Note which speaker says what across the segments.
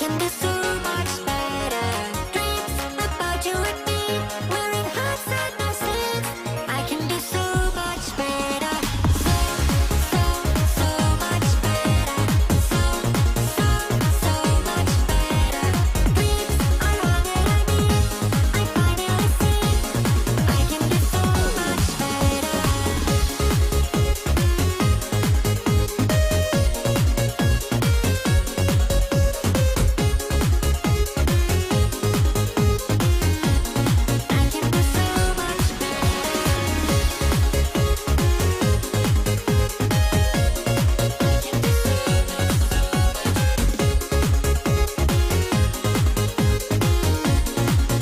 Speaker 1: can do so much better. Dreams about you and me, wearing hearts and no sleeves. I can do so much better. So much better. So much better. Dreams are all that I need. I finally see I can do so much better. I can do so much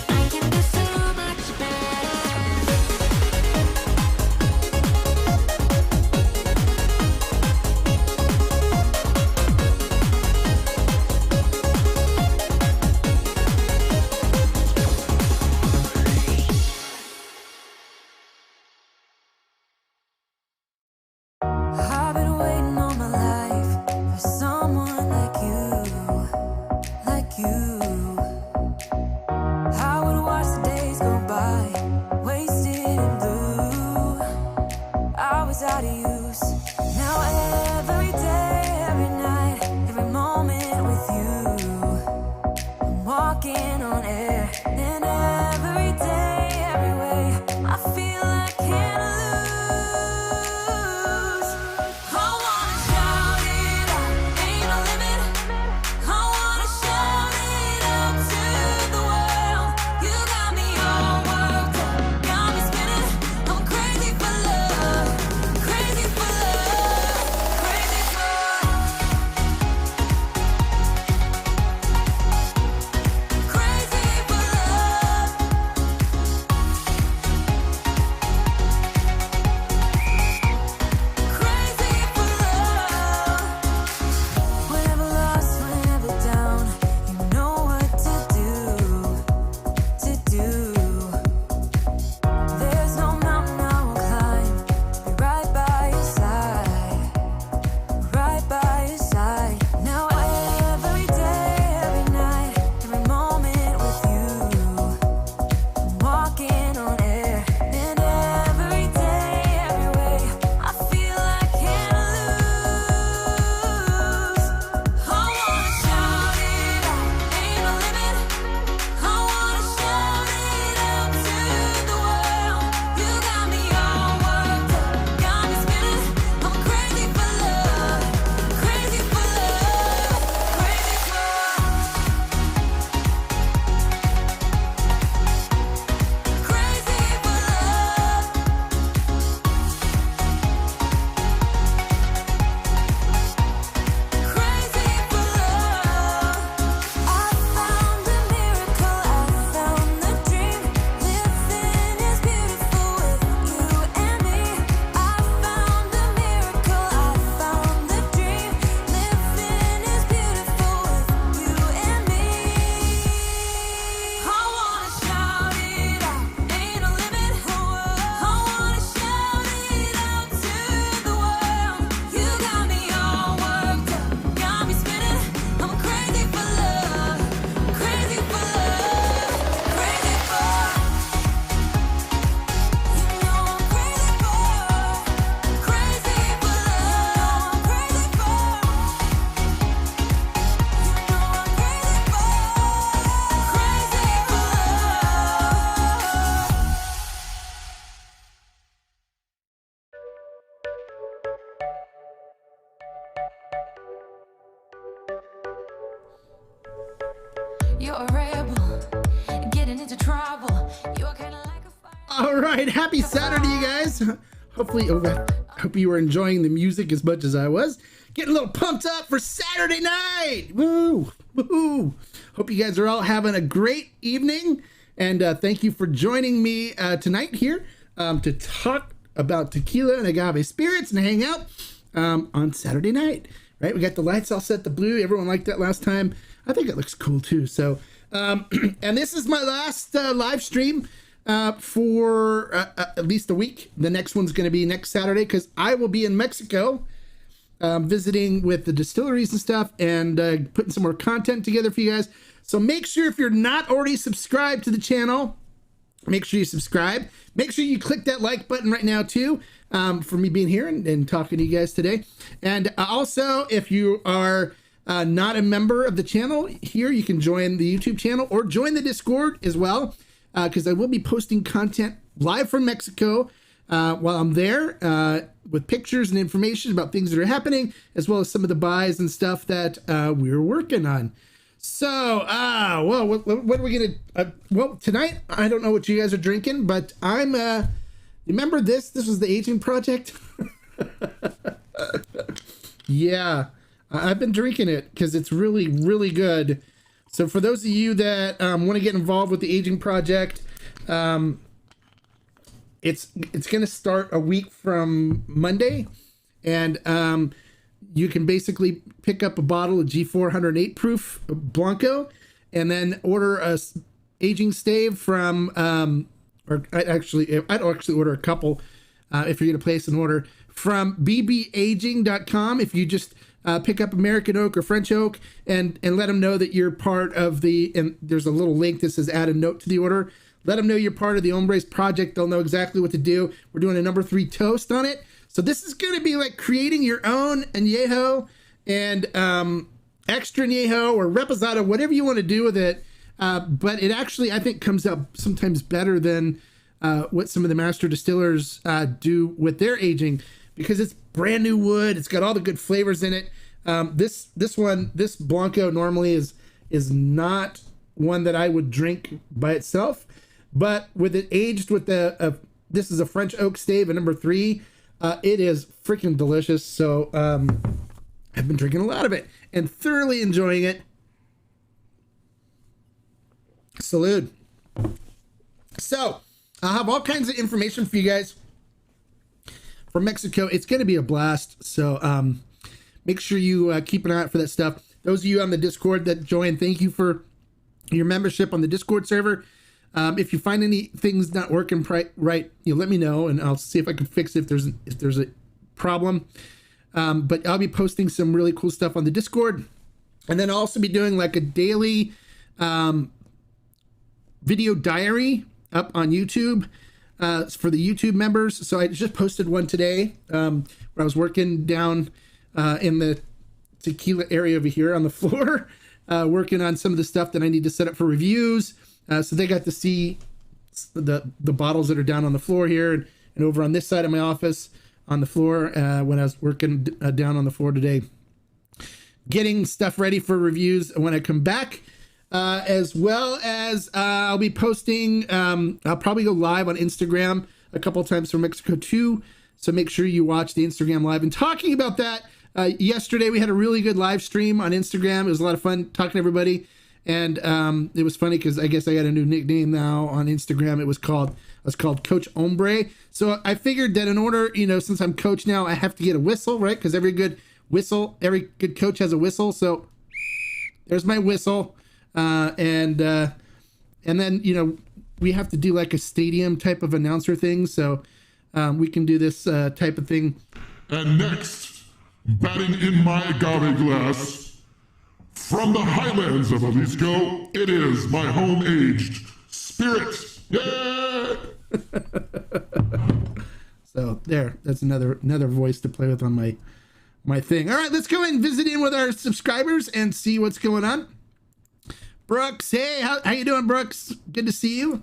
Speaker 1: I can do so much better.
Speaker 2: I've been waiting all my life for someone like you. I would watch the days go by, wasted in blue. I was out of use. Now every day, every night, every moment with you, I'm walking on air. And every day, every way, I feel I can't lose. I wanna shout it out, ain't no limit. I wanna shout it out to the world. You got me all worked up, got me spinning. I'm crazy for love, crazy for love, crazy for You're a rebel, getting into trouble. You're kind of like a fire.
Speaker 3: All right, happy Saturday, you guys. Hopefully, hope you were enjoying the music as much as I was. Getting a little pumped up for Saturday night. Woo, woo. Hope you guys are all having a great evening. And thank you for joining me tonight here to talk about tequila and agave spirits and hang out on Saturday night. Right, we got the lights all set, the blue. Everyone liked that last time. I think it looks cool too. So, and this is my last live stream for at least a week. The next one's going to be next Saturday because I will be in Mexico visiting with the distilleries and stuff, and putting some more content together for you guys. So make sure, if you're not already subscribed to the channel, make sure you subscribe. Make sure you click that like button right now too, for me being here and talking to you guys today. And also, if you are not a member of the channel here, you can join the YouTube channel or join the Discord as well, because I will be posting content live from Mexico while I'm there, with pictures and information about things that are happening, as well as some of the buys and stuff that we're working on. So, well, what are we gonna? Well, tonight I don't know what you guys are drinking, but I'm. Remember this? This was the aging project. Yeah, I've been drinking it because it's really, really good. So for those of you that want to get involved with the aging project, it's gonna start a week from Monday, and you can basically pick up a bottle of G4 108 proof Blanco, and then order a aging stave from, I'd actually order a couple if you're going to place an order from bbaging.com. If you just pick up American oak or French oak and let them know that you're part of and there's a little link that says add a note to the order. Let them know you're part of the Hombres project. They'll know exactly what to do. We're doing a number 3 toast on it. So this is going to be like creating your own añejo and extra añejo or reposado, whatever you want to do with it. But it actually, I think, comes out sometimes better than what some of the master distillers do with their aging, because it's brand new wood. It's got all the good flavors in it. This Blanco normally is not one that I would drink by itself, but with it aged with this is a French oak stave at number 3. It is freaking delicious. So I've been drinking a lot of it and thoroughly enjoying it. Salud. So I'll have all kinds of information for you guys from Mexico. It's going to be a blast. So make sure you keep an eye out for that stuff. Those of you on the Discord that join, thank you for your membership on the Discord server. If you find any things not working right, let me know, and I'll see if I can fix it if there's a problem. But I'll be posting some really cool stuff on the Discord, and then I'll also be doing like a daily video diary up on YouTube for the YouTube members. So I just posted one today where I was working down in the tequila area over here on the floor, working on some of the stuff that I need to set up for reviews. So they got to see the bottles that are down on the floor here and over on this side of my office on the floor when I was working down on the floor today, getting stuff ready for reviews when I come back, as well as I'll be posting, I'll probably go live on Instagram a couple times from Mexico too. So make sure you watch the Instagram live. And talking about that, yesterday we had a really good live stream on Instagram. It was a lot of fun talking to everybody. And it was funny because I guess I got a new nickname now on Instagram. I was called Coach Hombre. So I figured that in order, since I'm coach now, I have to get a whistle, right? Because every good coach has a whistle. So there's my whistle. And then, we have to do like a stadium type of announcer thing. So we can do this type of thing.
Speaker 4: And next, batting in my agave glass, from the highlands of Jalisco, it is my home-aged spirit. Yeah!
Speaker 3: So there, that's another voice to play with on my thing. All right, let's go and visit in with our subscribers and see what's going on. Brooks, hey, how you doing, Brooks? Good to see you.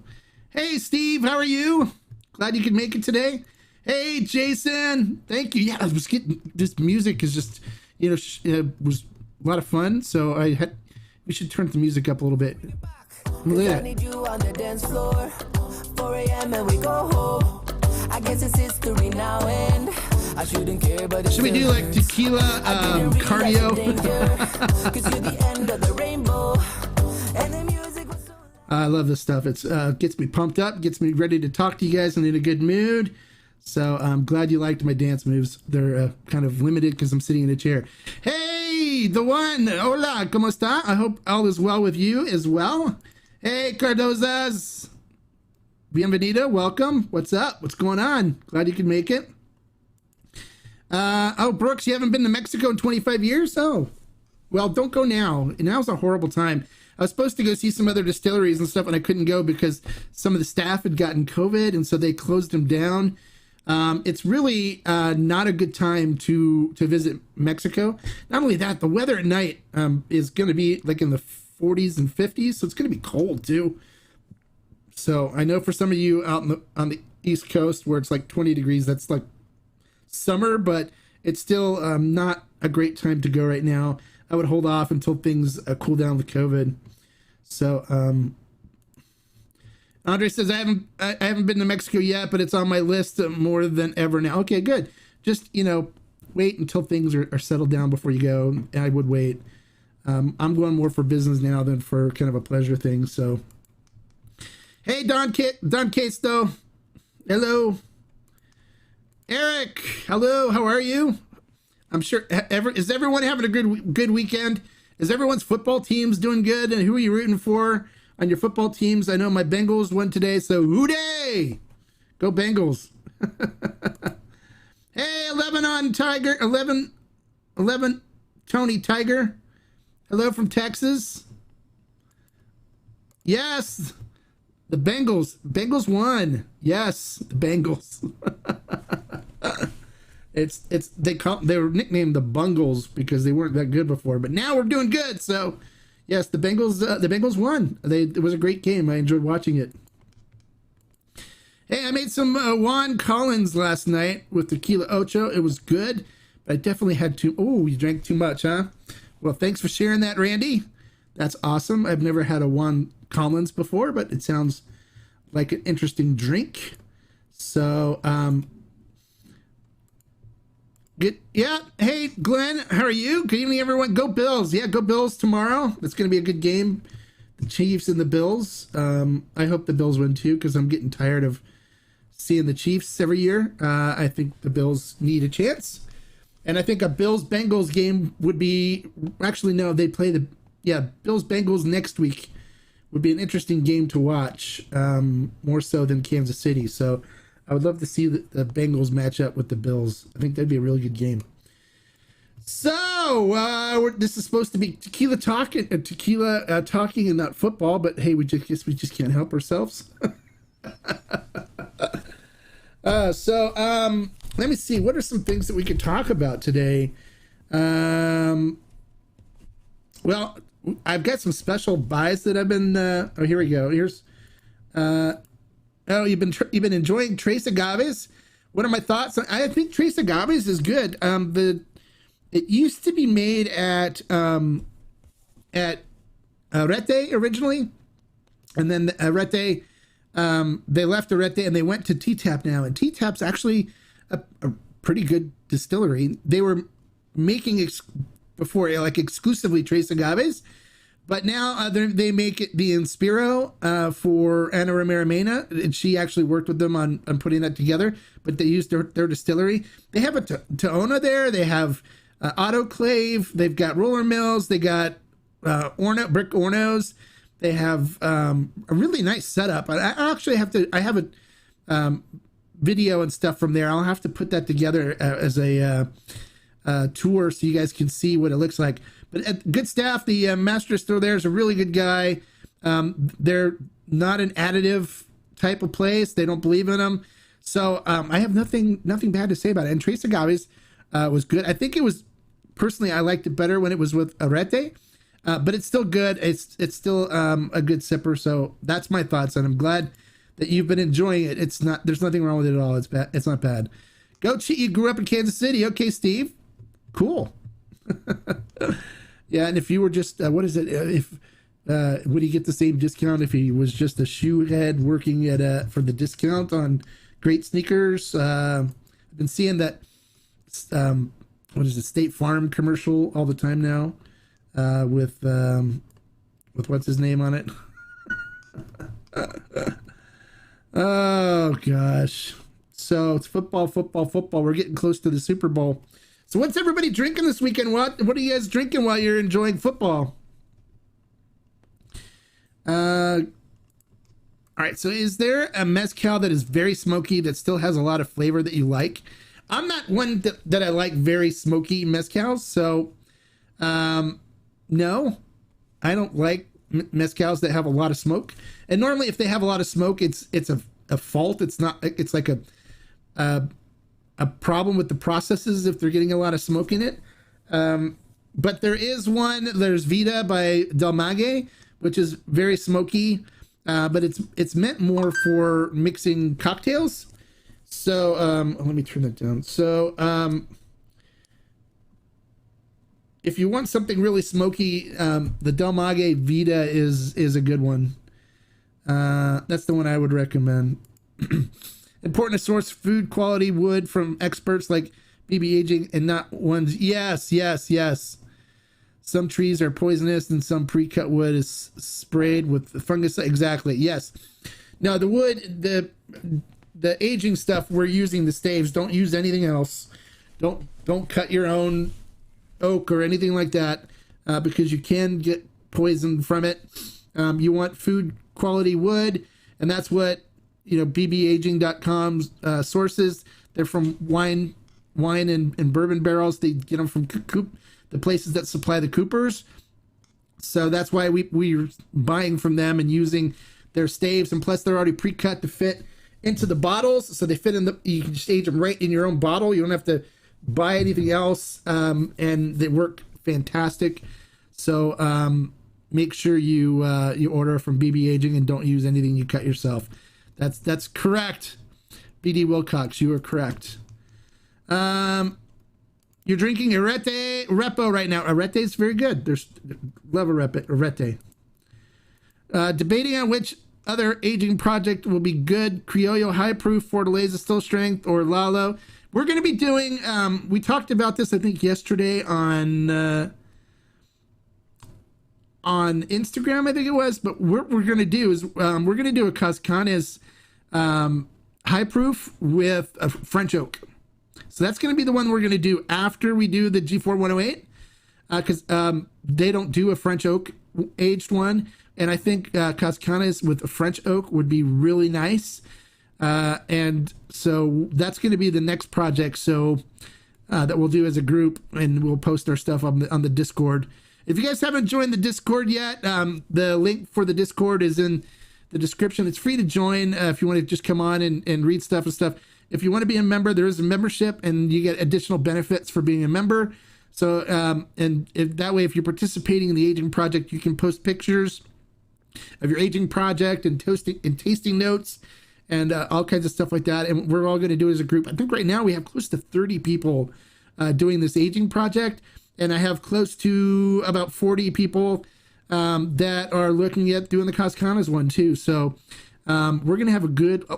Speaker 3: Hey, Steve, how are you? Glad you could make it today. Hey, Jason, thank you. Yeah, I was getting this music is just, was a lot of fun. So we should turn the music up a little bit. Look at that.
Speaker 2: You on the dance floor, 4 a.m. and we go home. I guess it's history now, and I shouldn't care, but
Speaker 3: should we do like tequila cardio? I love this stuff. It's gets me pumped up, gets me ready to talk to you guys and in a good mood. So I'm glad you liked my dance moves. They're kind of limited because I'm sitting in a chair. Hey, the one. Hola, ¿cómo está? I hope all is well with you as well. Hey, Cardozas. Bienvenido. Welcome. What's up? What's going on? Glad you could make it. Oh, Brooks, you haven't been to Mexico in 25 years? Oh, well, don't go now. Now's a horrible time. I was supposed to go see some other distilleries and stuff, and I couldn't go because some of the staff had gotten COVID, and so they closed them down. It's really not a good time to visit Mexico. Not only that, the weather at night is going to be like in the 40s and 50s, so it's going to be cold too. So I know for some of you out on the East Coast where it's like 20 degrees, that's like summer, but it's still not a great time to go right now. I would hold off until things cool down with COVID. So Andre says, I haven't been to Mexico yet, but it's on my list more than ever now. Okay, good. Just, wait until things are settled down before you go. I would wait. I'm going more for business now than for kind of a pleasure thing. So, hey, Don Casto. Hello. Eric, hello. How are you? I'm sure. Is everyone having a good weekend? Is everyone's football teams doing good? And who are you rooting for on your football teams? I know my Bengals won today, so hooday! Go Bengals. Hey, 11 on Tiger. 11 Tony Tiger. Hello from Texas. Yes, the Bengals. Bengals won. Yes, the Bengals. They were nicknamed the Bungles because they weren't that good before, but now we're doing good. So, yes, the Bengals won. It was a great game. I enjoyed watching it. Hey, I made some Juan Collins last night with Tequila Ocho. It was good, but I definitely had too. Oh, you drank too much, huh? Well, thanks for sharing that, Randy. That's awesome. I've never had a Juan Collins before, but it sounds like an interesting drink. So, good. Yeah. Hey, Glenn, how are you? Good evening, everyone. Go Bills. Yeah, go Bills tomorrow. It's going to be a good game. The Chiefs and the Bills. I hope the Bills win too, because I'm getting tired of seeing the Chiefs every year. I think the Bills need a chance. And I think a Bills-Bengals game would be... Actually, no, they play the... Yeah, Bills-Bengals next week would be an interesting game to watch, more so than Kansas City. So I would love to see the Bengals match up with the Bills. I think that'd be a really good game. So this is supposed to be tequila talking and not football, but hey, we just can't help ourselves. Let me see. What are some things that we could talk about today? Well, I've got some special buys that I've been. Oh, here we go. Here's. You've been enjoying Tres Agaves. What are my thoughts? I think Tres Agaves is good. It used to be made at Arete originally, and then Arete, they left Arete and they went to T-Tap now. And T-Tap's actually a pretty good distillery. They were making before exclusively Tres Agaves, but now they make it the Inspiro for Ana Romeramena, and she actually worked with them on putting that together. But they used their distillery. They have a Toona there. They have autoclave. They've got roller mills. They got brick ornos. They have a really nice setup. I actually have a video and stuff from there. I'll have to put that together as a tour so you guys can see what it looks like. But good staff. The master distiller there is a really good guy. They're not an additive type of place. They don't believe in them. So I have nothing bad to say about it. And Tres Agaves was good. I think it was, personally, I liked it better when it was with Arete. But it's still good. It's still a good sipper. So that's my thoughts, and I'm glad that you've been enjoying it. There's nothing wrong with it at all. It's not bad. Go Cheat. You grew up in Kansas City. Okay, Steve. Cool. Yeah, and if you were just would he get the same discount if he was just a shoe head working for the discount on great sneakers? I've been seeing that State Farm commercial all the time now. With what's his name on it? Oh gosh. So it's football. We're getting close to the Super Bowl. So what's everybody drinking this weekend? What are you guys drinking while you're enjoying football? All right. So is there a mezcal that is very smoky that still has a lot of flavor that you like? I'm not one that I like very smoky mezcals, so no, I don't like mezcals that have a lot of smoke. And normally, if they have a lot of smoke, it's a fault. It's not. It's like a problem with the processes if they're getting a lot of smoke in it. But there is one. There's Vida by Del Mague, which is very smoky, but it's meant more for mixing cocktails. So let me turn that down. So if you want something really smoky, the Del Mague Vida is a good one. That's the one I would recommend. Important to source food quality wood from experts like BB Aging and not ones. Yes. Some trees are poisonous and some pre-cut wood is sprayed with fungus. Exactly. Yes. No, the wood, the aging stuff, we're using the staves. Don't use anything else. Don't cut your own oak or anything like that, because you can get poisoned from it. You want food quality wood, and that's what bbaging.com sources. They're from wine and bourbon barrels. They get them from the places that supply the coopers. So that's why we're buying from them and using their staves, and plus they're already pre-cut to fit into the bottles, so they fit in you can just age them right in your own bottle. You don't have to buy anything else, and they work fantastic. So make sure you order from BB Aging and don't use anything you cut yourself. That's correct, BD Wilcox. You are correct. You're drinking Arete Repo right now. Arete is very good. Love Arete. Debating on which other aging project will be good: Criollo High Proof, Fortaleza Still Strength, or Lalo. We're going to be doing. We talked about this, I think, yesterday on Instagram, I think it was. But what we're going to do is we're going to do a Cazcanes High Proof with a French Oak. So that's going to be the one we're going to do after we do the G4 108, because they don't do a French Oak aged one. And I think Cazcanes with a French Oak would be really nice. And so that's going to be the next project. So that we'll do as a group, and we'll post our stuff on the Discord. If you guys haven't joined the Discord yet, the link for the Discord is in the description. It's free to join if you want to just come on and read stuff and stuff. If you want to be a member, there is a membership, and you get additional benefits for being a member. So, that way, if you're participating in the aging project, you can post pictures of your aging project and tasting notes and all kinds of stuff like that. And we're all going to do it as a group. I think right now we have close to 30 people doing this aging project, and I have close to about 40 people that are looking at doing the Cazcanes one too. So we're going to have a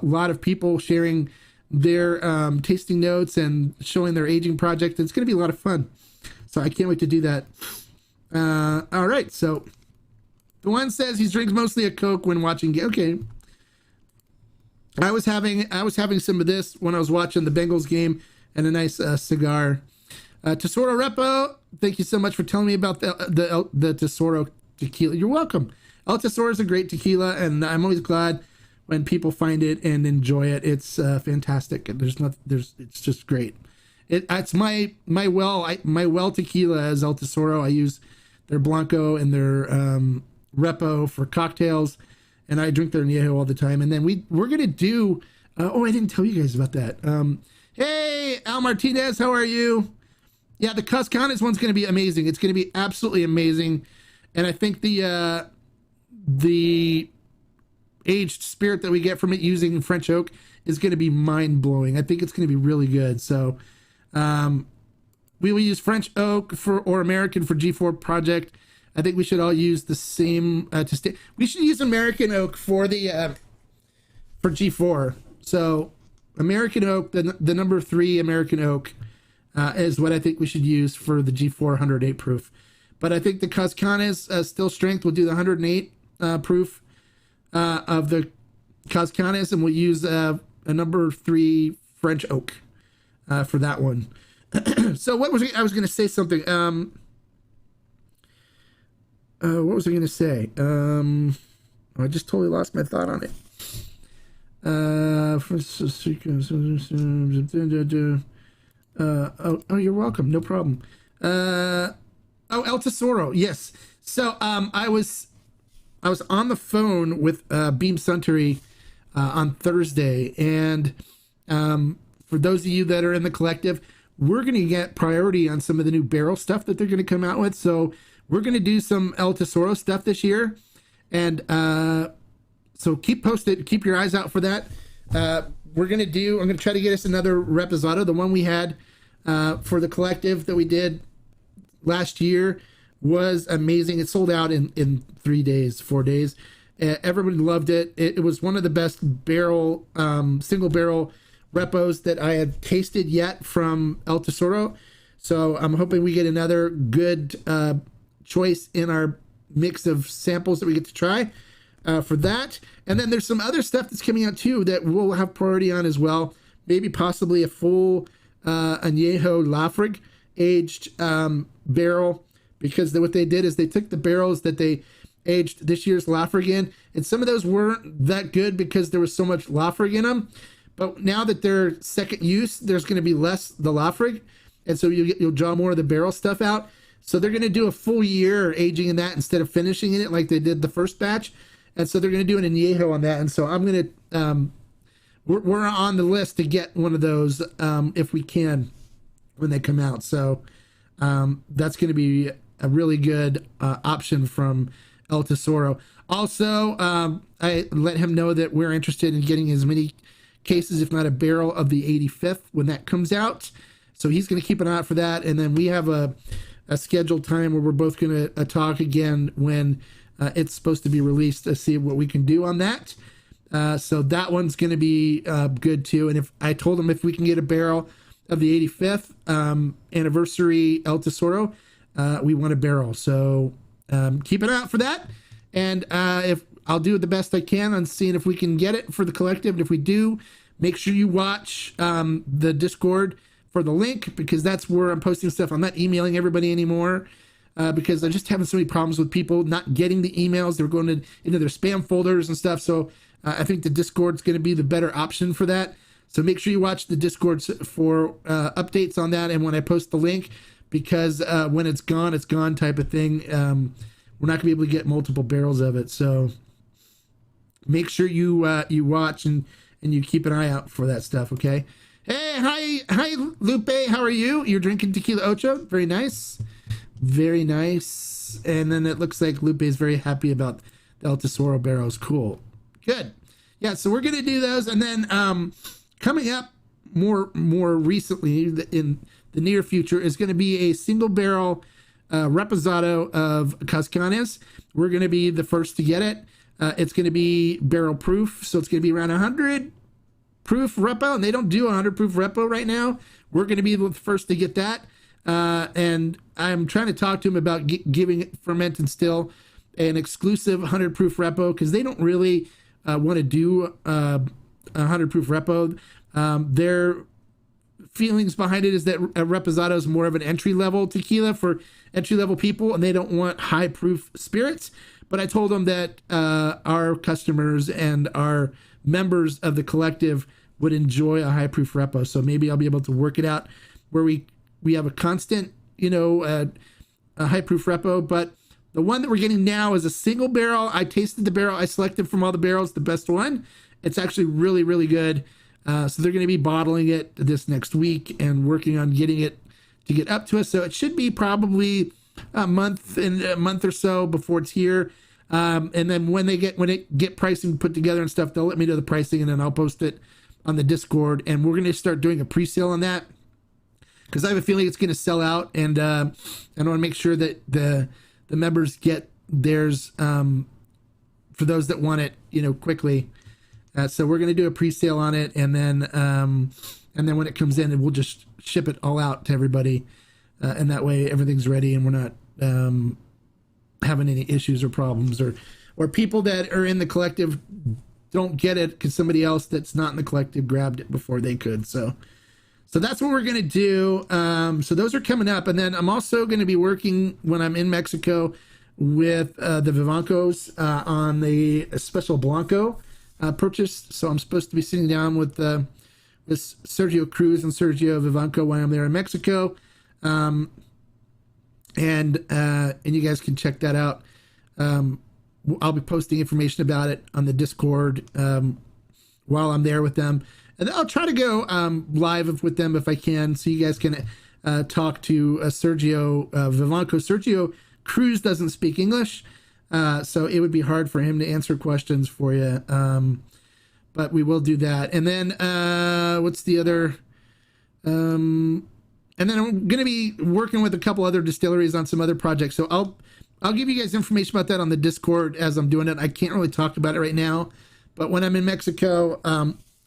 Speaker 3: lot of people sharing their tasting notes and showing their aging project. It's going to be a lot of fun. So I can't wait to do that. All right. So the one says he drinks mostly a Coke when watching. Okay. I was having some of this when I was watching the Bengals game, and a nice cigar. Tesoro Repo, thank you so much for telling me about the Tesoro tequila. You're welcome. El Tesoro is a great tequila, and I'm always glad when people find it and enjoy it. It's fantastic. It's just great. It's my well tequila is El Tesoro. I use their Blanco and their Repo for cocktails, and I drink their Añejo all the time. And then we're gonna do. I didn't tell you guys about that. Hey, Al Martinez, how are you? Yeah, the Cazcanes one's gonna be amazing. It's gonna be absolutely amazing, and I think the aged spirit that we get from it using French Oak is going to be mind-blowing. I think it's going to be really good. So we will use French Oak or American for G4 project. I think we should all use the same we should use American Oak for the for G4. So American Oak, the number 3 American Oak is what I think we should use for the G4 108 proof. But I think the Cazcanes Still Strength will do the 108 proof of the Cazcanes, and we'll use a number 3 French Oak for that one. So what was I was going to say something. What was I going to say? I just totally lost my thought on it. Oh, you're welcome. No problem. El Tesoro. Yes. So, I was on the phone with Beam Suntory on Thursday, and for those of you that are in the collective, we're going to get priority on some of the new barrel stuff that they're going to come out with. So we're going to do some El Tesoro stuff this year, and so keep posted, keep your eyes out for that. I'm going to try to get us another Reposado. The one we had for the collective that we did last year was amazing. It sold out in 4 days. Everybody loved it. It was one of the best single barrel repos that I had tasted yet from El Tesoro. So I'm hoping we get another good choice in our mix of samples that we get to try for that. And then there's some other stuff that's coming out too that we'll have priority on as well. Maybe possibly a full Añejo Lafrig aged barrel, because what they did is they took the barrels that they aged this year's Lafrig in, and some of those weren't that good because there was so much Lafrig in them. But now that they're second use, there's going to be less the Lafrig, and so you'll draw more of the barrel stuff out. So they're going to do a full year aging in that instead of finishing in it like they did the first batch, and so they're going to do an añejo on that. And so I'm going to we're on the list to get one of those if we can when they come out. So that's going to be a really good option from El Tesoro. Also, I let him know that we're interested in getting as many cases, if not a barrel, of the 85th when that comes out. So he's going to keep an eye out for that. And then we have a scheduled time where we're both going to talk again when it's supposed to be released to see what we can do on that. So that one's going to be good too. And if I told him if we can get a barrel of the 85th anniversary El Tesoro, we want a barrel. So keep an eye out for that. And if I'll do the best I can on seeing if we can get it for the collective. And if we do, make sure you watch the Discord for the link, because that's where I'm posting stuff. I'm not emailing everybody anymore because I'm just having so many problems with people not getting the emails. They're going into their spam folders and stuff. So I think the Discord's going to be the better option for that. So make sure you watch the Discord for updates on that and when I post the link, because when it's gone type of thing. We're not going to be able to get multiple barrels of it. So make sure you watch and you keep an eye out for that stuff, okay? Hey, hi, Lupe. How are you? You're drinking Tequila Ocho. Very nice. Very nice. And then it looks like Lupe is very happy about the El Tesoro barrels. Cool. Good. Yeah, so we're going to do those. And then coming up more recently in the near future is going to be a single barrel reposado of Cazcanes. We're going to be the first to get it. It's going to be barrel proof, so it's going to be around 100 proof repo, and they don't do 100 proof repo right now. We're going to be the first to get that, and I'm trying to talk to him about giving Ferment and Still an exclusive 100 proof repo, because they don't really want to do 100 proof repo. Their feelings behind it is that a reposado is more of an entry-level tequila for entry-level people, and they don't want high-proof spirits. But I told them that our customers and our members of the collective would enjoy a high-proof repo. So maybe I'll be able to work it out where we have a constant, a high-proof repo. But the one that we're getting now is a single barrel. I tasted the barrel. I selected from all the barrels the best one. It's actually really, really good. So they're going to be bottling it this next week and working on getting it to get up to us. So it should be probably a month or so before it's here. And then when they get pricing put together and stuff, they'll let me know the pricing, and then I'll post it on the Discord. And we're going to start doing a pre-sale on that, because I have a feeling it's going to sell out. And I want to make sure that the members get theirs for those that want it, quickly. So we're going to do a pre-sale on it, and then when it comes in, we'll just ship it all out to everybody, and that way everything's ready, and we're not having any issues or problems, or people that are in the collective don't get it because somebody else that's not in the collective grabbed it before they could. So that's what we're going to do. So those are coming up, and then I'm also going to be working when I'm in Mexico with the Vivancos on the special Blanco purchase. So I'm supposed to be sitting down with with Sergio Cruz and Sergio Vivanco while I'm there in Mexico. And you guys can check that out. I'll be posting information about it on the Discord while I'm there with them, and I'll try to go live with them if I can, so you guys can talk to Sergio Vivanco. Sergio Cruz doesn't speak English, so it would be hard for him to answer questions for you. But we will do that. And then what's the other? And then I'm going to be working with a couple other distilleries on some other projects. So I'll give you guys information about that on the Discord as I'm doing it. I can't really talk about it right now, but when I'm in Mexico,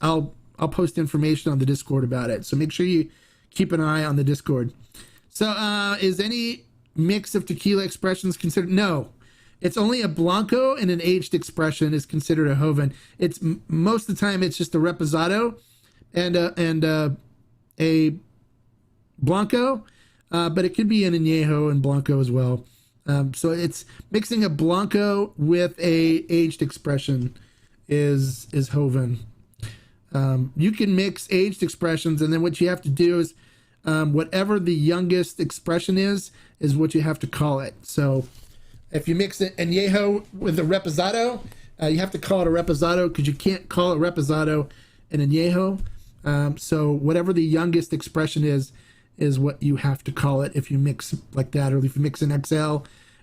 Speaker 3: I'll post information on the Discord about it. So make sure you keep an eye on the Discord. So is any mix of tequila expressions considered? No, it's only a Blanco and an aged expression is considered a Joven. It's most of the time it's just a Reposado and a Blanco, but it could be an Añejo and Blanco as well. So it's mixing a Blanco with a aged expression is Joven. You can mix aged expressions, and then what you have to do is whatever the youngest expression is what you have to call it. So if you mix an Añejo with a Reposado, you have to call it a Reposado because you can't call it Reposado an Añejo. So whatever the youngest expression is what you have to call it if you mix like that, or if you mix an XL,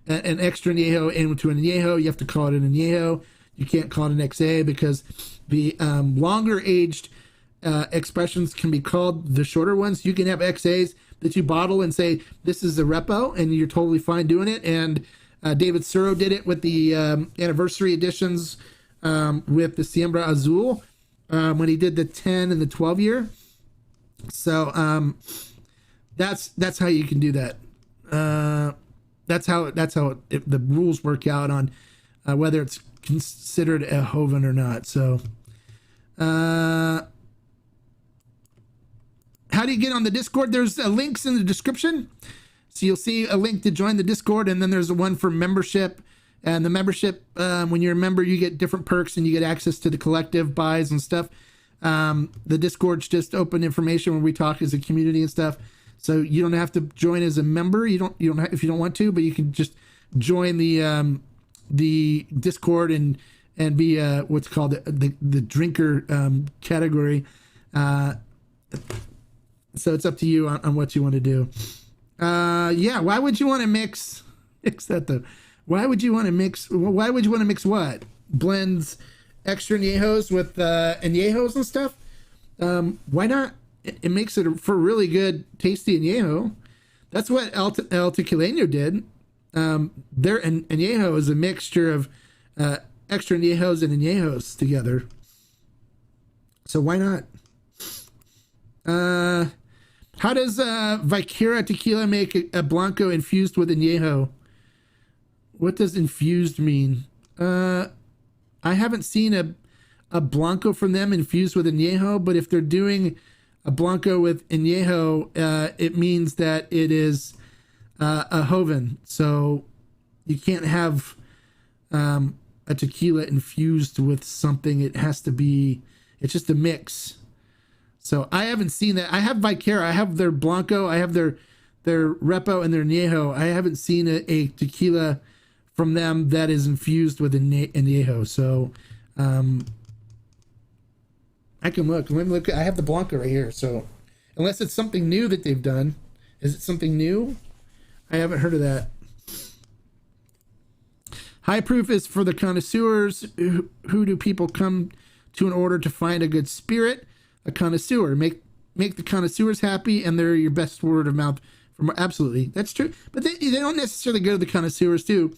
Speaker 3: an extra Añejo into an Añejo, you have to call it an Añejo. You can't call it an XA because the longer aged expressions can be called the shorter ones. You can have XAs that you bottle and say, this is a Repo, and you're totally fine doing it. And David Suro did it with the anniversary editions with the Siembra Azul when he did the 10 and the 12 year. So that's how you can do that. That's how the rules work out on whether it's considered a Joven or not. So how do you get on the Discord? There's links in the description. So you'll see a link to join the Discord, and then there's one for membership. And the membership, when you're a member, you get different perks and you get access to the collective buys and stuff. The Discord's just open information where we talk as a community and stuff. So you don't have to join as a member. You don't have, if you don't want to, but you can just join the Discord and be what's called the drinker category. So it's up to you on what you want to do. Yeah, why would you want to mix that though? Why would you want to mix what? Blends extra añejos with añejos and stuff? Why not? It makes it for a really good, tasty añejo. That's what El Tequileño did. Their añejo is a mixture of extra añejos and añejos together. So why not? How does Viquera tequila make a Blanco infused with añejo? What does infused mean? I haven't seen a Blanco from them infused with añejo, but if they're doing a Blanco with añejo, it means that it is a Joven. So you can't have a tequila infused with something. It has to be, it's just a mix. So I haven't seen that. I have Viquera. I have their Blanco. I have their Repo and their Añejo. I haven't seen a tequila from them that is infused with Añejo. So I can look. Let me look. I have the Blanco right here. So unless it's something new that they've done. Is it something new? I haven't heard of that. High proof is for the connoisseurs. Who do people come to in order to find a good spirit? A connoisseur. Make the connoisseurs happy, and they're your best word of mouth. Absolutely, that's true. But they don't necessarily go to the connoisseurs too,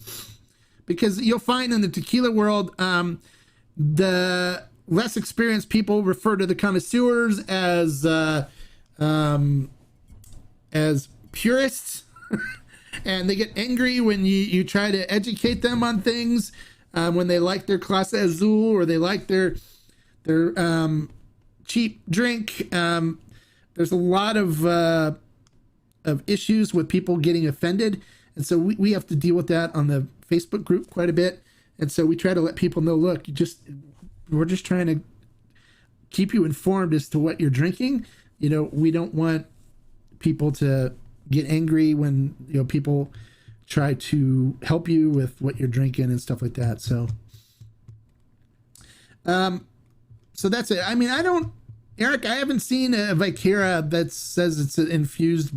Speaker 3: because you'll find in the tequila world, the less experienced people refer to the connoisseurs as purists, and they get angry when you try to educate them on things, when they like their Clase Azul or they like their cheap drink. There's a lot of issues with people getting offended, and so we have to deal with that on the Facebook group quite a bit. And so we try to let people know, look, we're just trying to keep you informed as to what you're drinking. You know, we don't want people to get angry when, you know, people try to help you with what you're drinking and stuff like that. So, so that's it. I mean, Eric, I haven't seen a Vikera that says it's infused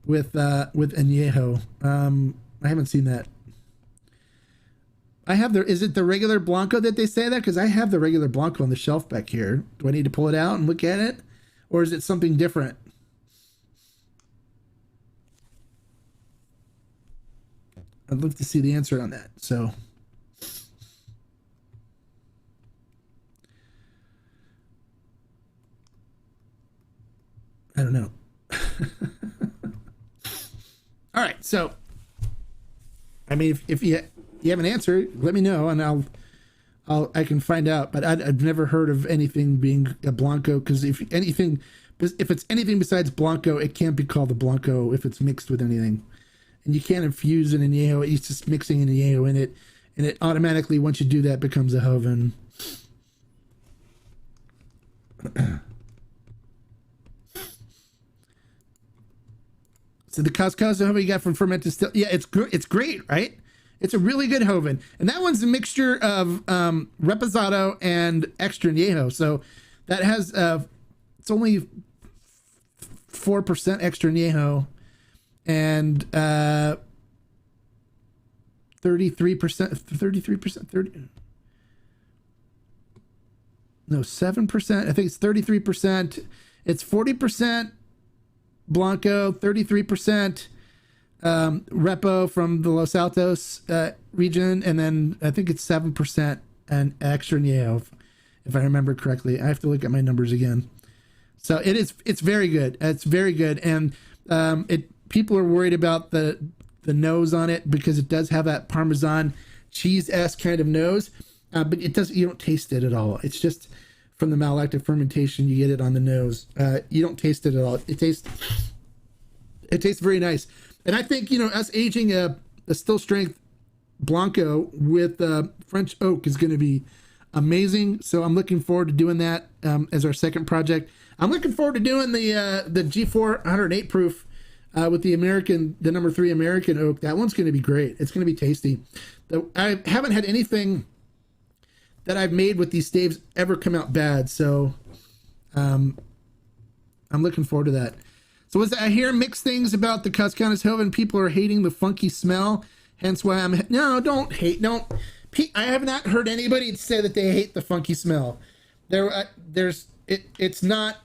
Speaker 3: with añejo. I haven't seen that. Is it the regular Blanco that they say that? Because I have the regular Blanco on the shelf back here. Do I need to pull it out and look at it? Or is it something different? I'd love to see the answer on that. So, I don't know. All right. So, I mean, if you have an answer, let me know, and I can find out. But I've never heard of anything being a Blanco, because if it's anything besides Blanco, it can't be called a Blanco if it's mixed with anything. And you can't infuse an añejo. It's just mixing an añejo in it, and it automatically, once you do that, becomes a Joven. So the Cazcanes Joven you got from Fermented Still, yeah, it's great, right? It's a really good Joven, and that one's a mixture of Reposado and extra añejo. So that has it's only 4% extra añejo and 33%, no, 7%. I think it's 33%. It's 40% Blanco, 33% Repo from the Los Altos region, and then I think it's 7% and extra añejo, if I remember correctly. I have to look at my numbers again. So it's very good. It's very good, and people are worried about the nose on it, because it does have that Parmesan cheese-esque kind of nose, but it doesn't. You don't taste it at all. It's just from the malolactic fermentation, you get it on the nose. You don't taste it at all. It tastes very nice. And I think, you know, us aging a still strength Blanco with French oak is going to be amazing. So I'm looking forward to doing that as our second project. I'm looking forward to doing the G4 108 proof with the number 3 American oak. That one's going to be great. It's going to be tasty. I haven't had anything that I've made with these staves ever come out bad. So I'm looking forward to that. So I hear mixed things about the Cazcanes Joven. People are hating the funky smell. Hence why don't hate. I have not heard anybody say that they hate the funky smell. It's not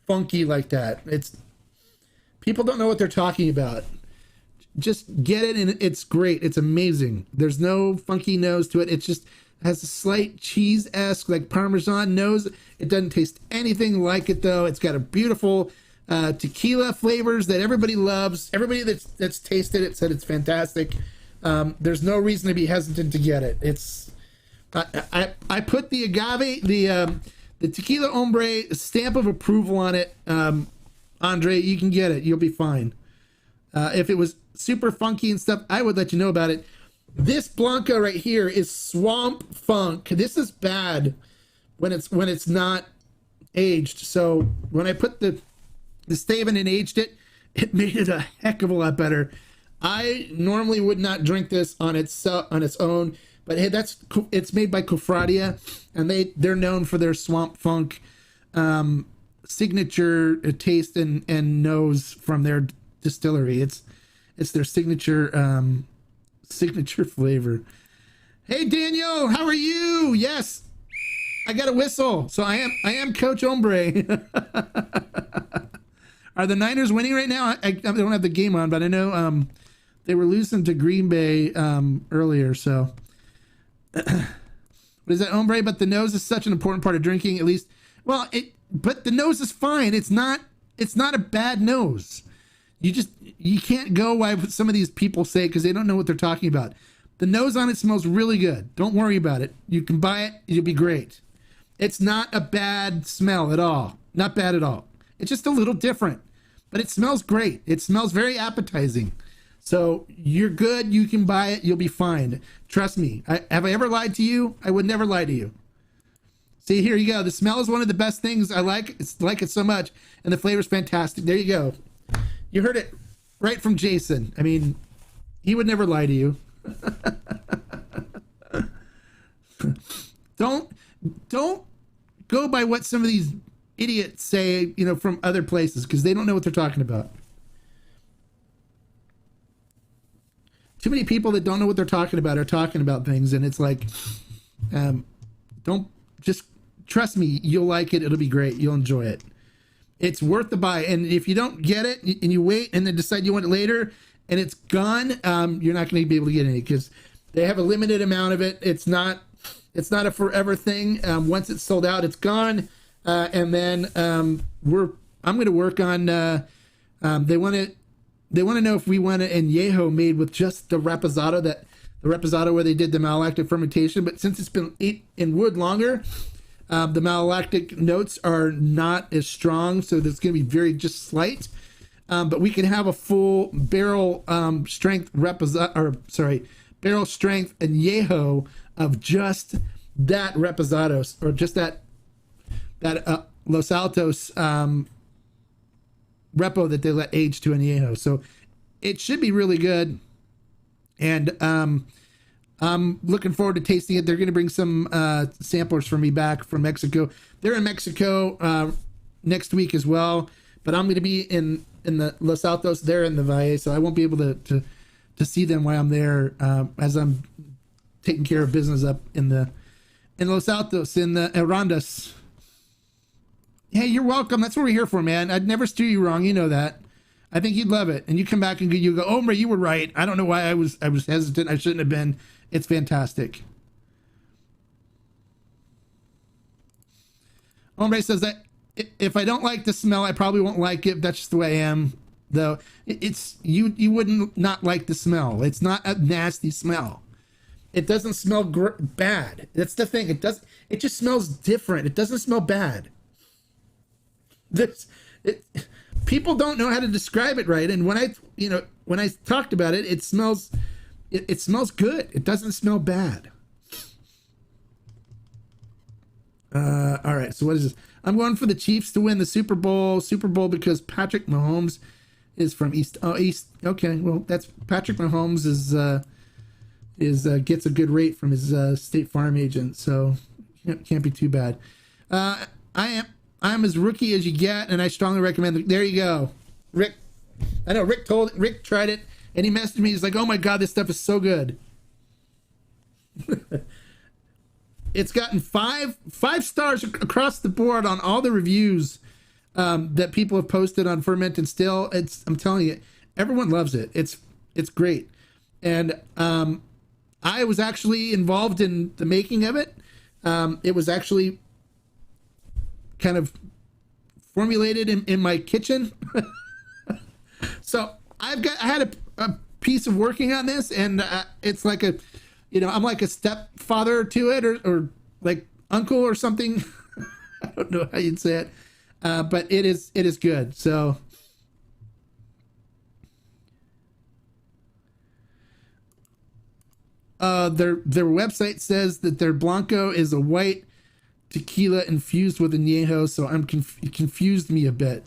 Speaker 3: funky like that. People don't know what they're talking about. Just get it, and it's great. It's amazing. There's no funky nose to it. It just has a slight cheese-esque, like Parmesan nose. It doesn't taste anything like it, though. It's got a beautiful tequila flavors that everybody loves. Everybody that's tasted it said it's fantastic. There's no reason to be hesitant to get it. I put the agave, the Tequila Hombre stamp of approval on it. Andre, you can get it. You'll be fine. If it was super funky and stuff, I would let you know about it. This Blanco right here is swamp funk. This is bad when it's not aged. So when I put the stave in and aged it, it made it a heck of a lot better. I normally would not drink this on its own, but hey, it's made by Cofradia, and they're known for their swamp funk signature taste and nose from their distillery. It's their signature flavor. Hey Daniel, how are you? Yes, I got a whistle, so I am Coach Hombre. Are the Niners winning right now? I don't have the game on, but I know they were losing to Green Bay earlier. So, what is that, Hombre? But the nose is such an important part of drinking. At least, but the nose is fine. It's not a bad nose. You can't go by what some of these people say, because they don't know what they're talking about. The nose on it smells really good. Don't worry about it. You can buy it. It'll be great. It's not a bad smell at all. Not bad at all. It's just a little different, but it smells great. It smells very appetizing. So you're good. You can buy it. You'll be fine. Trust me. Have I ever lied to you? I would never lie to you. See, here you go. The smell is one of the best things I like. It's like it so much, and the flavor's fantastic. There you go. You heard it right from Jason. I mean, he would never lie to you. Don't go by what some of these idiots say, you know, from other places, because they don't know what they're talking about. Too many people that don't know what they're talking about are talking about things, and it's like, don't just trust me. You'll like it. It'll be great. You'll enjoy it. It's worth the buy. And if you don't get it and you wait and then decide you want it later and it's gone, you're not going to be able to get any, because they have a limited amount of it. It's not a forever thing. Once it's sold out, it's gone. And then I'm going to work on. They want to know if we want an añejo made with just the reposado where they did the malolactic fermentation. But since it's been in wood longer, the malolactic notes are not as strong, so there's going to be very just slight. But we can have a full barrel strength barrel strength añejo of just that reposados, or just that Los Altos repo that they let age to añejo. So it should be really good, and I'm looking forward to tasting it. They're going to bring some samplers for me back from Mexico. They're in Mexico next week as well, but I'm going to be in the Los Altos. They're in the Valle, so I won't be able to see them while I'm there, as I'm taking care of business up in Los Altos, in the Arandas. Hey, you're welcome. That's what we're here for, man. I'd never steer you wrong. You know that. I think you'd love it. And you come back and you go, Omar, you were right. I don't know why I was hesitant. I shouldn't have been. It's fantastic. Omar says that if I don't like the smell, I probably won't like it. That's just the way I am, though. It's you wouldn't not like the smell. It's not a nasty smell. It doesn't smell bad. That's the thing. It just smells different. It doesn't smell bad. People don't know how to describe it right, and when I talked about it, it smells good. It doesn't smell bad. All right, so what is this? I'm going for the Chiefs to win the Super Bowl because Patrick Mahomes is from East. Okay, well, that's Patrick Mahomes gets a good rate from his State Farm agent, so can't be too bad. I'm as rookie as you get, and I strongly recommend it. There you go. Rick. I know Rick tried it, and he messaged me. He's like, oh my God, this stuff is so good. It's gotten five stars across the board on all the reviews that people have posted on Ferment and Still. I'm telling you, everyone loves it. It's great. And I was actually involved in the making of it. It was actually kind of formulated in my kitchen. So I had a piece of working on this, and it's like I'm like a stepfather to it, or like uncle or something. I don't know how you'd say it, but it is good. So their website says that their Blanco is a white tequila infused with añejo, so confused me a bit.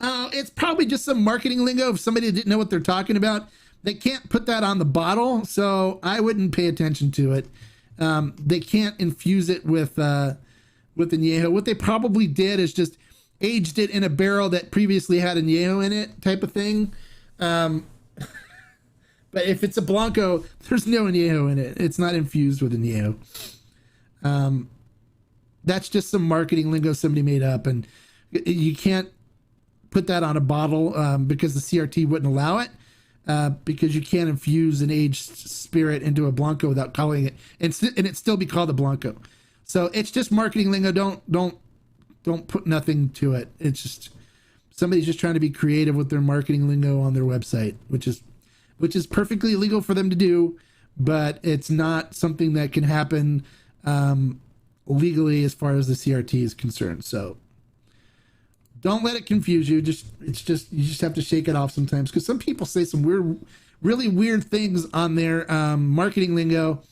Speaker 3: It's probably just some marketing lingo. If somebody didn't know what they're talking about, they can't put that on the bottle, so I wouldn't pay attention to it. They can't infuse it with añejo. What they probably did is just aged it in a barrel that previously had añejo in it, type of thing. But if it's a Blanco, there's no añejo in it. It's not infused with añejo. That's just some marketing lingo somebody made up, and you can't put that on a bottle because the CRT wouldn't allow it, because you can't infuse an aged spirit into a Blanco without calling it, and it still be called a Blanco. So it's just marketing lingo. Don't put nothing to it. It's just somebody's just trying to be creative with their marketing lingo on their website, which is perfectly legal for them to do, but it's not something that can happen legally as far as the CRT is concerned. So don't let it confuse you. You just have to shake it off sometimes, because some people say some really weird things on their marketing lingo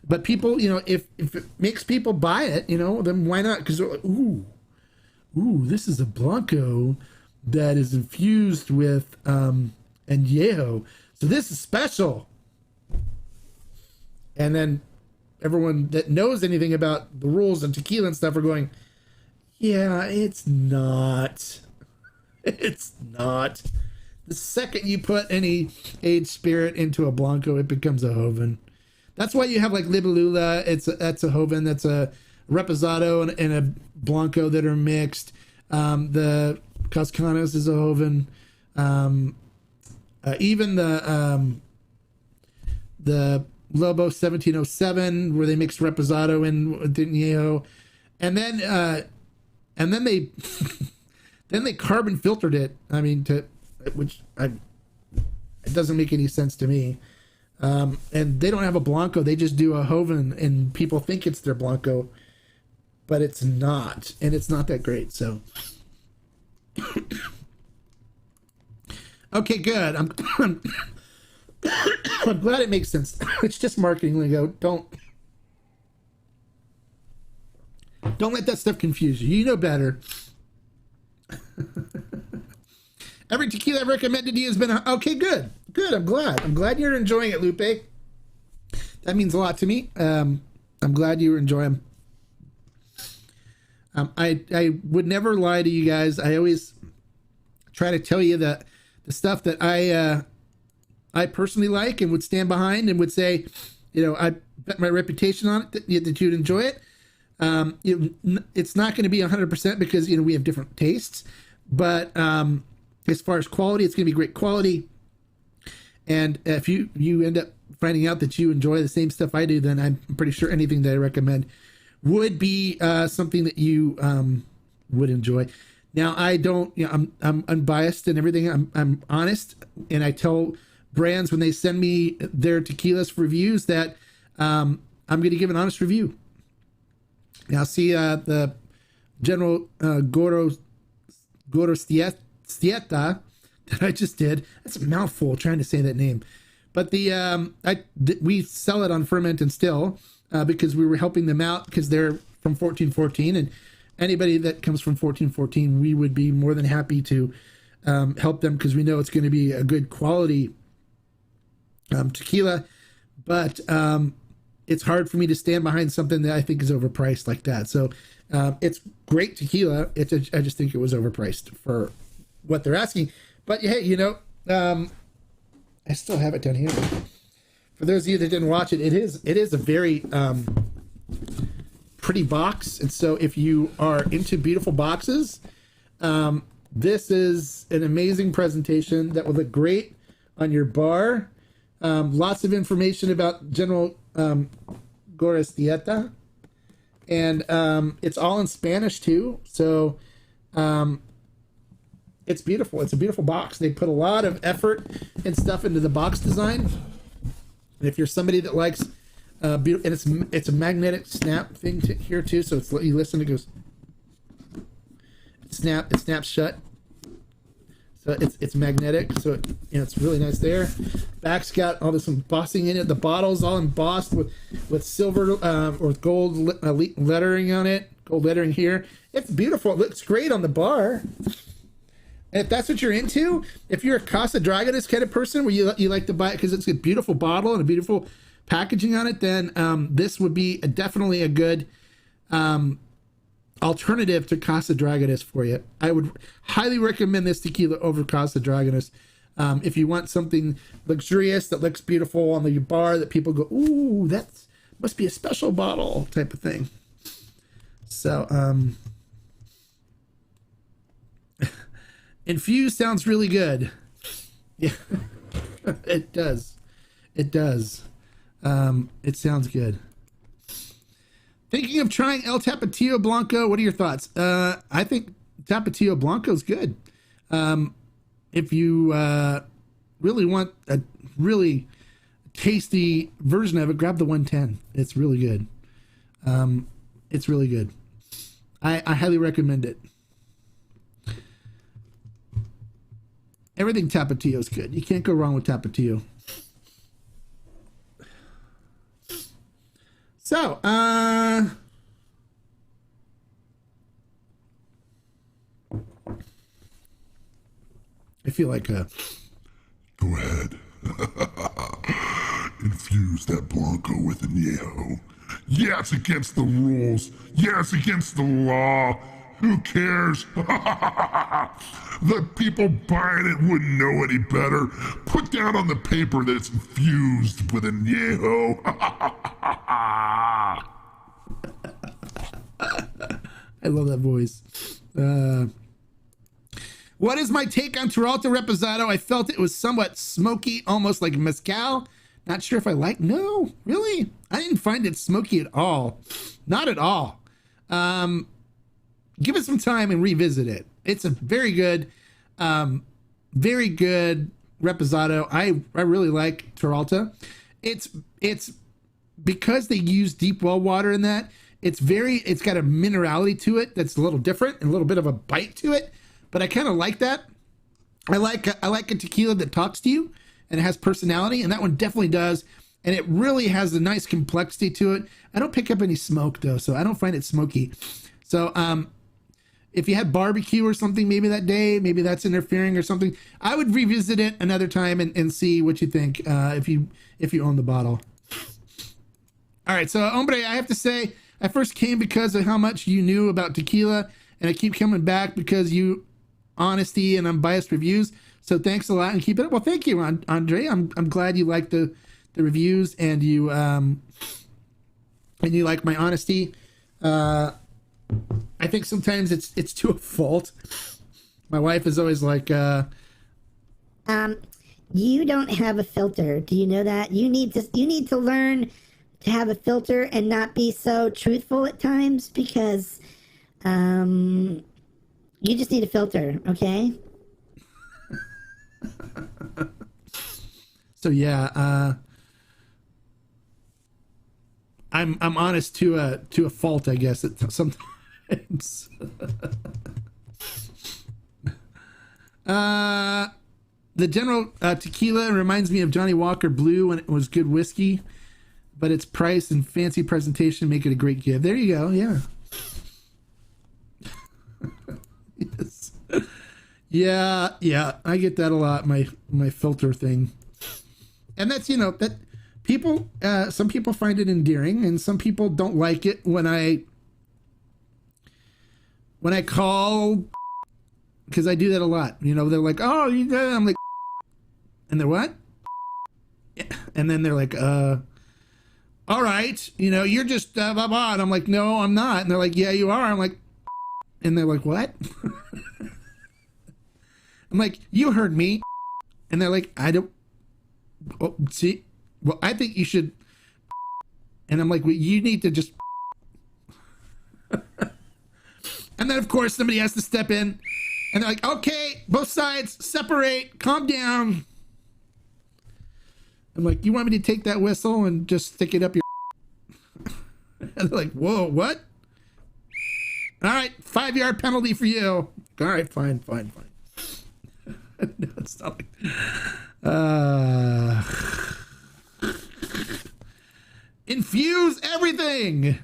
Speaker 3: But people, if it makes people buy it, then why not? Because they're like, ooh, this is a Blanco that is infused with añejo. So this is special. And then everyone that knows anything about the rules and tequila and stuff are going, yeah, it's not. It's not. The second you put any aged spirit into a Blanco, it becomes a Joven. That's why you have like Libélula. That's a Joven. That's a Reposado and a Blanco that are mixed. The Cazcanes is a Joven. Even the Lobo 1707, where they mixed Reposado in with Añejo, and then they then they carbon filtered it. I mean, it doesn't make any sense to me. And they don't have a Blanco. They just do a Joven, and people think it's their Blanco, but it's not, and it's not that great. So, okay, good. I'm glad it makes sense. It's just marketing lingo. Don't let that stuff confuse you. You know better. Every tequila I've recommended to you has been okay. Good. I'm glad you're enjoying it, Lupe. That means a lot to me. I'm glad you enjoy them. I would never lie to you guys. I always try to tell you the stuff that I personally like and would stand behind and would say, I bet my reputation on it that you'd enjoy it. It's not going to be 100% because we have different tastes, but as far as quality, it's going to be great quality. And if you end up finding out that you enjoy the same stuff I do, then I'm pretty sure anything that I recommend would be something that you would enjoy. Now, I don't, I'm unbiased and everything. I'm honest, and I tell brands when they send me their tequilas for reviews that I'm going to give an honest review. Now, see the General Gorostieta that I just did. That's a mouthful trying to say that name. But we sell it on ferment and still because we were helping them out because they're from 1414, and anybody that comes from 1414, we would be more than happy to help them because we know it's going to be a good quality tequila. But it's hard for me to stand behind something that I think is overpriced like that. So it's great tequila. I just think it was overpriced for what they're asking. But hey, I still have it down here. For those of you that didn't watch it, it is a very pretty box. And so if you are into beautiful boxes, this is an amazing presentation that will look great on your bar. Lots of information about General Gorostieta, and it's all in Spanish too. So it's beautiful. It's a beautiful box. They put a lot of effort and stuff into the box design. And if you're somebody that likes beautiful, and it's a magnetic snap thing here too. So it's, you listen, it goes, it snaps shut. So it's magnetic, so it's really nice there. Back's got all this embossing in it. The bottle's all embossed with silver or gold lettering on it. Gold lettering here. It's beautiful. It looks great on the bar. And if that's what you're into, if you're a Casa Dragones kind of person where you like to buy it because it's a beautiful bottle and a beautiful packaging on it, then this would be definitely a good alternative to Casa Dragones for you. I would highly recommend this tequila over Casa Dragones. If you want something luxurious that looks beautiful on the bar that people go, ooh, that must be a special bottle type of thing. So, infused sounds really good. Yeah, it does. It does. It sounds good. Thinking of trying El Tapatio Blanco. What are your thoughts? I think Tapatio Blanco is good. If you really want a really tasty version of it, grab the 110. It's really good. It's really good. I highly recommend it. Everything Tapatio is good. You can't go wrong with Tapatio. So, I feel like
Speaker 4: Go ahead. Infuse that Blanco with añejo. Yeah, it's against the rules. Yeah, it's against the law. Who cares? The people buying it wouldn't know any better. Put down on the paper that it's infused with añejo.
Speaker 3: I love that voice. What is my take on Terralta Reposado? I felt it was somewhat smoky, almost like mezcal. Not sure if I like. No, really? I didn't find it smoky at all. Not at all. Give it some time and revisit it. It's a very good Reposado. I really like Terralta. It's because they use deep well water in that. It's got a minerality to it that's a little different and a little bit of a bite to it. But I kind of like that. I like a tequila that talks to you and it has personality, and that one definitely does. And it really has a nice complexity to it. I don't pick up any smoke though, so I don't find it smoky. So if you had barbecue or something maybe that day, maybe that's interfering or something, I would revisit it another time and see what you think if you own the bottle. All right, so Hombre, I have to say, I first came because of how much you knew about tequila, and I keep coming back because you honesty and unbiased reviews. So thanks a lot and keep it up. Well, thank you, Andre. I'm glad you like the reviews and you like my honesty. I think sometimes it's to a fault. My wife is always like,
Speaker 5: you don't have a filter. Do you know that? You need to learn to have a filter and not be so truthful at times, because you just need a filter, okay?
Speaker 3: So yeah, I'm honest to a fault, I guess. Sometimes. The General Tequila reminds me of Johnny Walker Blue when it was good whiskey, but its price and fancy presentation make it a great gift. There you go. Yeah. Yes. Yeah. I get that a lot. My filter thing, and that's that people. Some people find it endearing, and some people don't like it when I call, because I do that a lot. They're like, "Oh, you did." I'm like, and they're what? Yeah. And then they're like, all right, you're just blah blah. And I'm like, no, I'm not. And they're like, yeah, you are. I'm like, and they're like, what? I'm like, you heard me. And they're like, I don't. Oh, see, well, I think you should. And I'm like, well, you need to just. And then of course somebody has to step in, and they're like, okay, both sides separate, calm down. I'm like, you want me to take that whistle and just stick it up your? And they're like, whoa, what? All right, 5-yard penalty for you. All right, fine. No, it's not like. Infuse everything.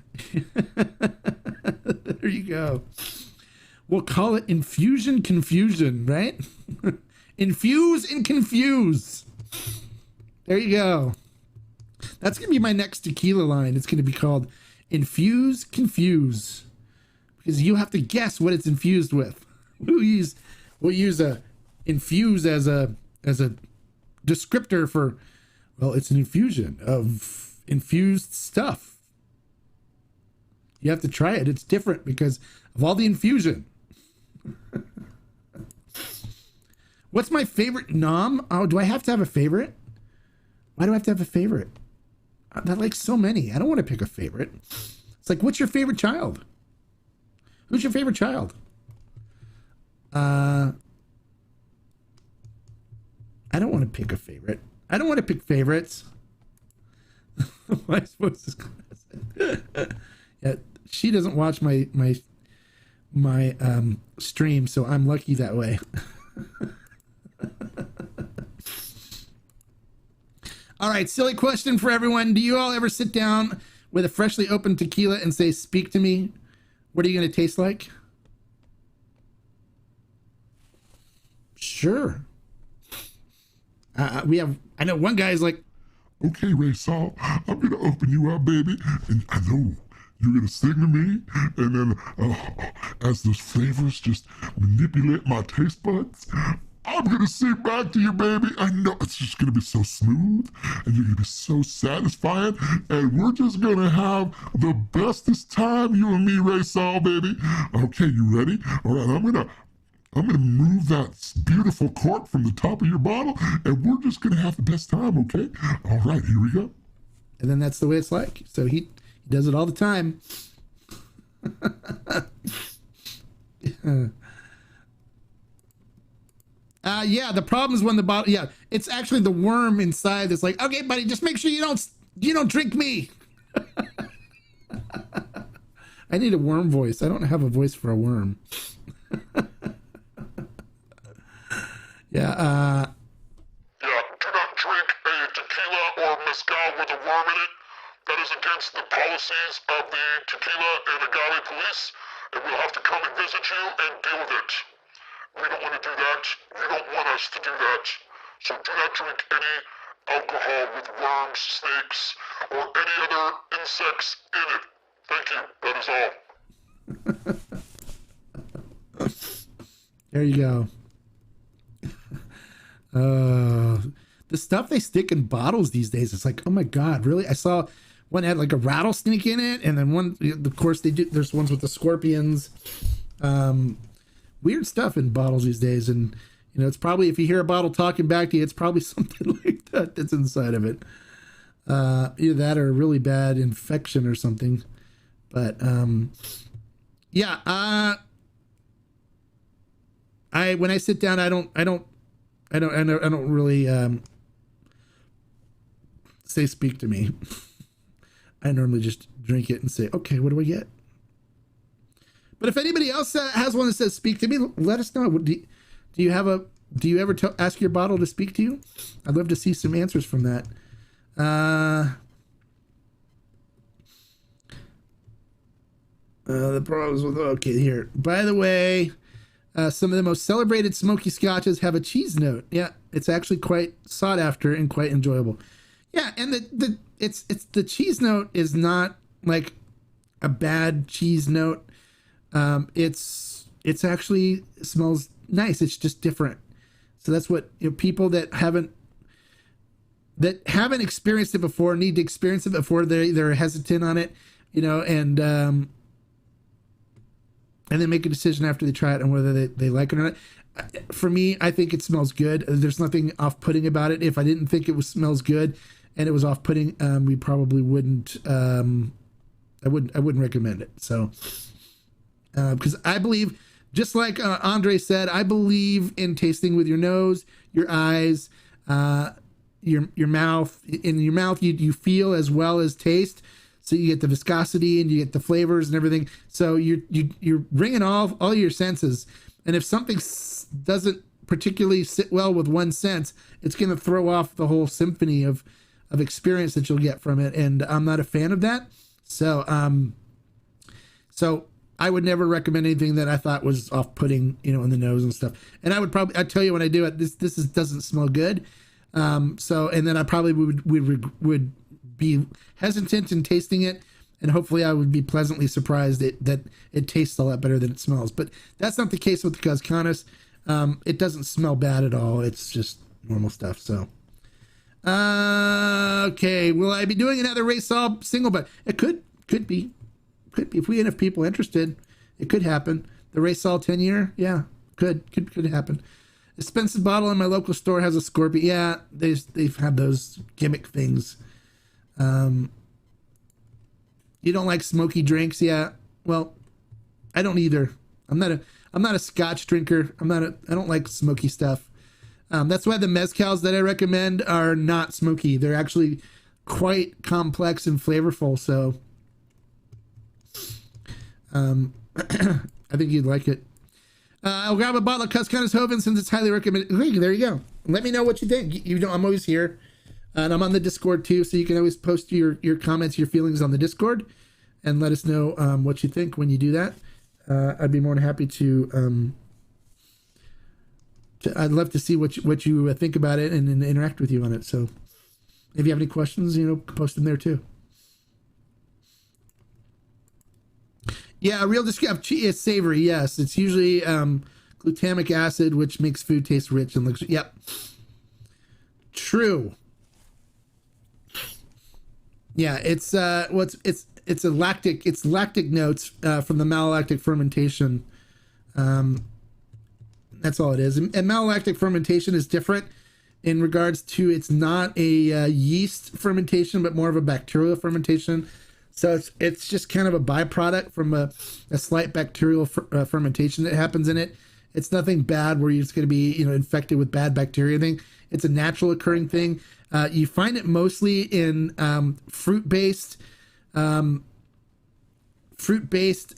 Speaker 3: There you go. We'll call it infusion confusion, right? Infuse and confuse. There you go. That's going to be my next tequila line. It's going to be called Infuse Confuse, because you have to guess what it's infused with. We'll use a infuse as a descriptor for, well, it's an infusion of infused stuff. You have to try it. It's different because of all the infusion. What's my favorite nom? Oh, do I have to have a favorite? Why do I have to have a favorite? I like so many. I don't want to pick a favorite. It's like, what's your favorite child? Who's your favorite child? I don't want to pick a favorite. I don't want to pick favorites. Am I supposed to? Yeah, she doesn't watch my stream, so I'm lucky that way. All right, silly question for everyone. Do you all ever sit down with a freshly opened tequila and say, "Speak to me"? What are you going to taste like? Sure. I know one guy's like,
Speaker 4: Okay, Ray Saul, I'm gonna open you up, baby, and I know you're gonna sing to me, and then as those flavors just manipulate my taste buds, I'm gonna sing back to you, baby. I know it's just gonna be so smooth, and you're gonna be so satisfying, and we're just gonna have the bestest time, you and me, Ray Saul, baby. Okay, you ready? All right, I'm gonna move that beautiful cork from the top of your bottle, and we're just gonna have the best time, okay? All right, here we go.
Speaker 3: and then that's the way it's like. So he does it all the time. Yeah, the problem is when the bottle. Yeah, it's actually the worm inside that's like, okay, buddy, just make sure you don't drink me. I need a worm voice. I don't have a voice for a worm. Yeah,
Speaker 4: Yeah, do not drink a tequila or mezcal with a worm in it. That is against the policies of the tequila and agave police, and we'll have to come and visit you and deal with it. We don't want to do that. You don't want us to do that. So do not drink any alcohol with worms, snakes, or any other insects in it. Thank you. That is all.
Speaker 3: there you go. The stuff they stick in bottles these days, it's like, oh my God, really? I saw one had like a rattlesnake in it, and then one, of course, there's ones with the scorpions. Weird stuff in bottles these days, and it's probably, if you hear a bottle talking back to you, it's probably something like that that's inside of it. Either that or a really bad infection or something. But yeah, when I sit down, I don't really say speak to me. I normally just drink it and say, okay, what do I get? But if anybody else has one that says speak to me, let us know. Do you ever ask your bottle to speak to you? I'd love to see some answers from that. The problems with, okay, here. By the way, some of the most celebrated smoky scotches have a cheese note. Yeah, it's actually quite sought after and quite enjoyable. Yeah, and the cheese note is not like a bad cheese note. It's actually smells nice. It's just different. So that's what people that haven't experienced it before need to experience it before they're hesitant on it, and then make a decision after they try it on whether they like it or not. For me, I think it smells good. There's nothing off-putting about it. If I didn't think it smells good and it was off-putting, we probably wouldn't. I wouldn't recommend it. So, because I believe, just like Andre said, I believe in tasting with your nose, your eyes, your mouth. In your mouth, you feel as well as taste. So you get the viscosity and you get the flavors and everything. So you're bringing all your senses. And if something doesn't particularly sit well with one sense, it's going to throw off the whole symphony of experience that you'll get from it. And I'm not a fan of that. So I would never recommend anything that I thought was off-putting, in the nose and stuff. And I'd tell you when I do it, this doesn't smell good. And then I probably would be hesitant in tasting it, and hopefully I would be pleasantly surprised that it tastes a lot better than it smells. But that's not the case with the Cazcanes. It doesn't smell bad at all. It's just normal stuff. So, okay, will I be doing another Ray Saul single? But it could be if we had enough people interested, it could happen. The Ray Saul 10-year, yeah, could happen. Expensive bottle in my local store has a scorpion. Yeah, they've had those gimmick things. You don't like smoky drinks? Yeah. Well, I don't either. I'm not a Scotch drinker. I don't like smoky stuff. That's why the mezcals that I recommend are not smoky. They're actually quite complex and flavorful. So, I think you'd like it. I'll grab a bottle of Cazcanes Joven since it's highly recommended. Hey, there you go. Let me know what you think. I'm always here. And I'm on the Discord too, so you can always post your comments, your feelings on the Discord, and let us know what you think when you do that. I'd be more than happy to. I'd love to see what you think about it and interact with you on it. So if you have any questions, post them there too. Yeah, real is savory. Yes, it's usually glutamic acid, which makes food taste rich and looks. Yep, true. Yeah, it's it's lactic notes from the malolactic fermentation. That's all it is. And malolactic fermentation is different in regards to it's not a yeast fermentation, but more of a bacterial fermentation. So it's just kind of a byproduct from a slight bacterial fermentation that happens in it. It's nothing bad where you're just going to be infected with bad bacteria thing. It's a natural occurring thing. You find it mostly in fruit-based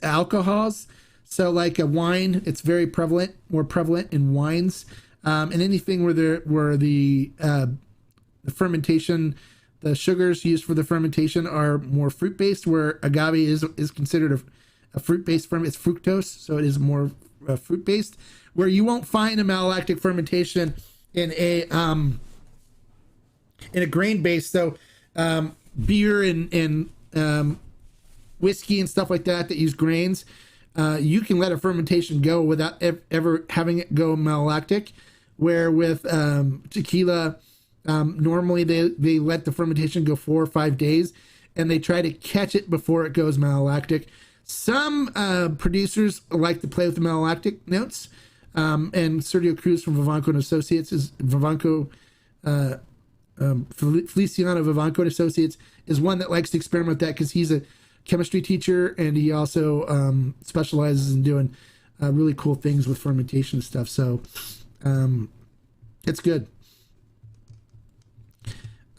Speaker 3: alcohols. So like a wine, it's very prevalent, more prevalent in wines, and anything where the fermentation, the sugars used for the fermentation are more fruit-based, where agave is considered a fruit-based it's fructose, so it is more fruit-based, where you won't find a malolactic fermentation in a grain-based. So beer and whiskey and stuff like that use grains. You can let a fermentation go without ever having it go malolactic, where with tequila, normally they let the fermentation go 4 or 5 days, and they try to catch it before it goes malolactic. Some producers like to play with the malolactic notes, and Sergio Cruz from Vivanco and Associates Feliciano Vivanco and Associates is one that likes to experiment with that, because he's a chemistry teacher, and he also specializes in doing really cool things with fermentation stuff. So it's good.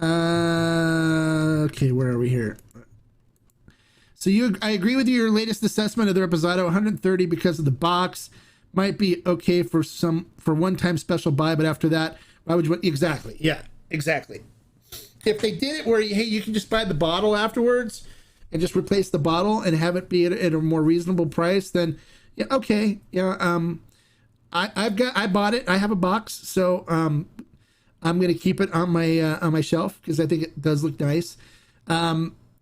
Speaker 3: Okay, where are we here? So I agree with your latest assessment of the Reposado. 130 because of the box might be okay for one-time special buy, but after that, why would you? Exactly. Yeah, exactly. If they did it where you can just buy the bottle afterwards and just replace the bottle and have it be at a more reasonable price, then yeah, okay. Yeah. I bought it. I have a box, so I'm gonna keep it on my shelf because I think it does look nice.